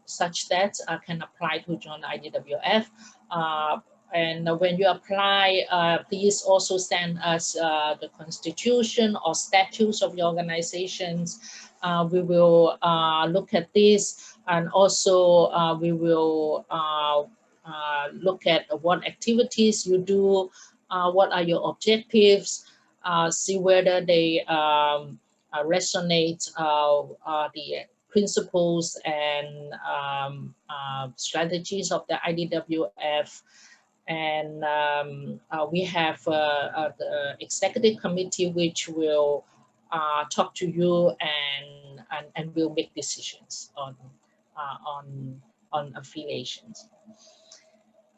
such that can apply to join the IDWF. And when you apply, please also send us the constitution or statutes of your organizations. We will look at this, and also we will look at what activities you do, what are your objectives, see whether they resonate the principles and strategies of the IDWF. And we have the executive committee which will talk to you and will make decisions on affiliations.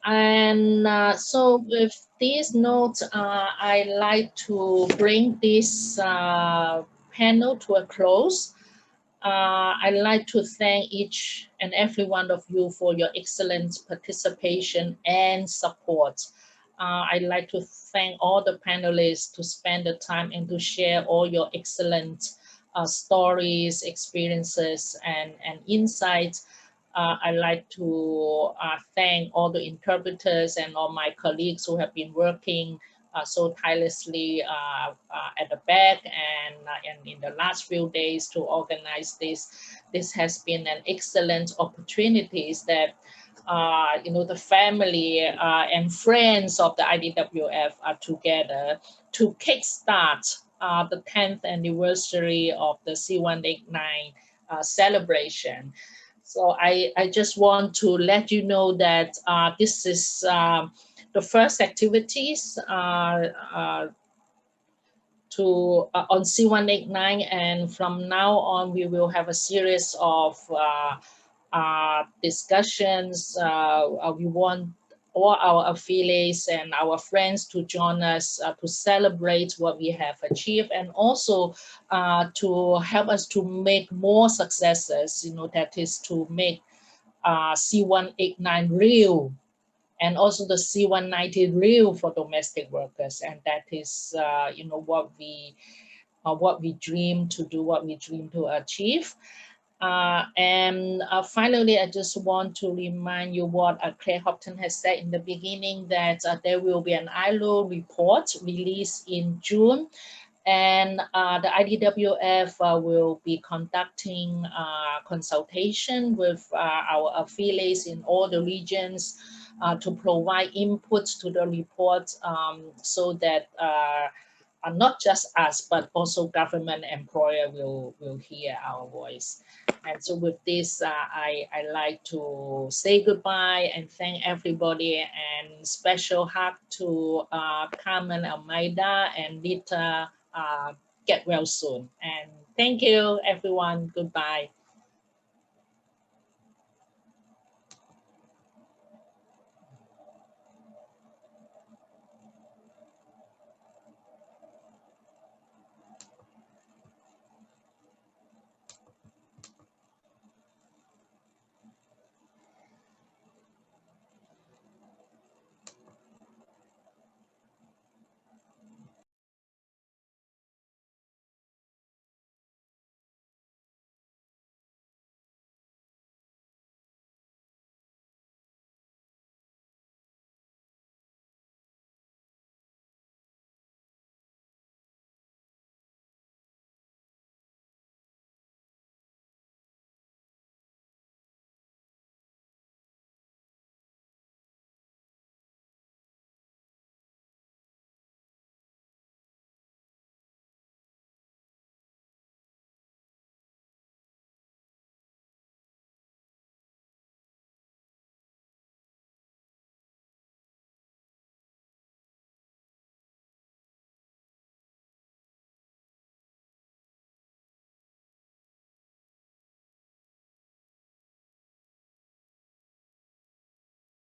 And so with this note, I like to bring this panel to a close. I'd like to thank each and every one of you for your excellent participation and support. I'd like to thank all the panelists to spend the time and to share all your excellent stories, experiences, and insights. I'd like to thank all the interpreters and all my colleagues who have been working so tirelessly at the back and in the last few days to organize this. This has been an excellent opportunity that you know, the family and friends of the IDWF are together to kickstart the 10th anniversary of the C189 celebration. So I just want to let you know that this is the first activities on C189, and from now on we will have a series of discussions. We want all our affiliates and our friends to join us to celebrate what we have achieved, and also to help us to make more successes, you know, that is to make C189 real, and also the C190 real for domestic workers. And that is, you know, what we dream to do, what we dream to achieve. Finally, I just want to remind you what Claire Hoffman has said in the beginning, that there will be an ILO report released in June, and the IDWF will be conducting consultation with our affiliates in all the regions to provide inputs to the report, so that not just us, but also government employer will hear our voice. And so with this, I like to say goodbye and thank everybody, and special hug to Carmen Almeida and Lita. Get well soon. And thank you, everyone. Goodbye.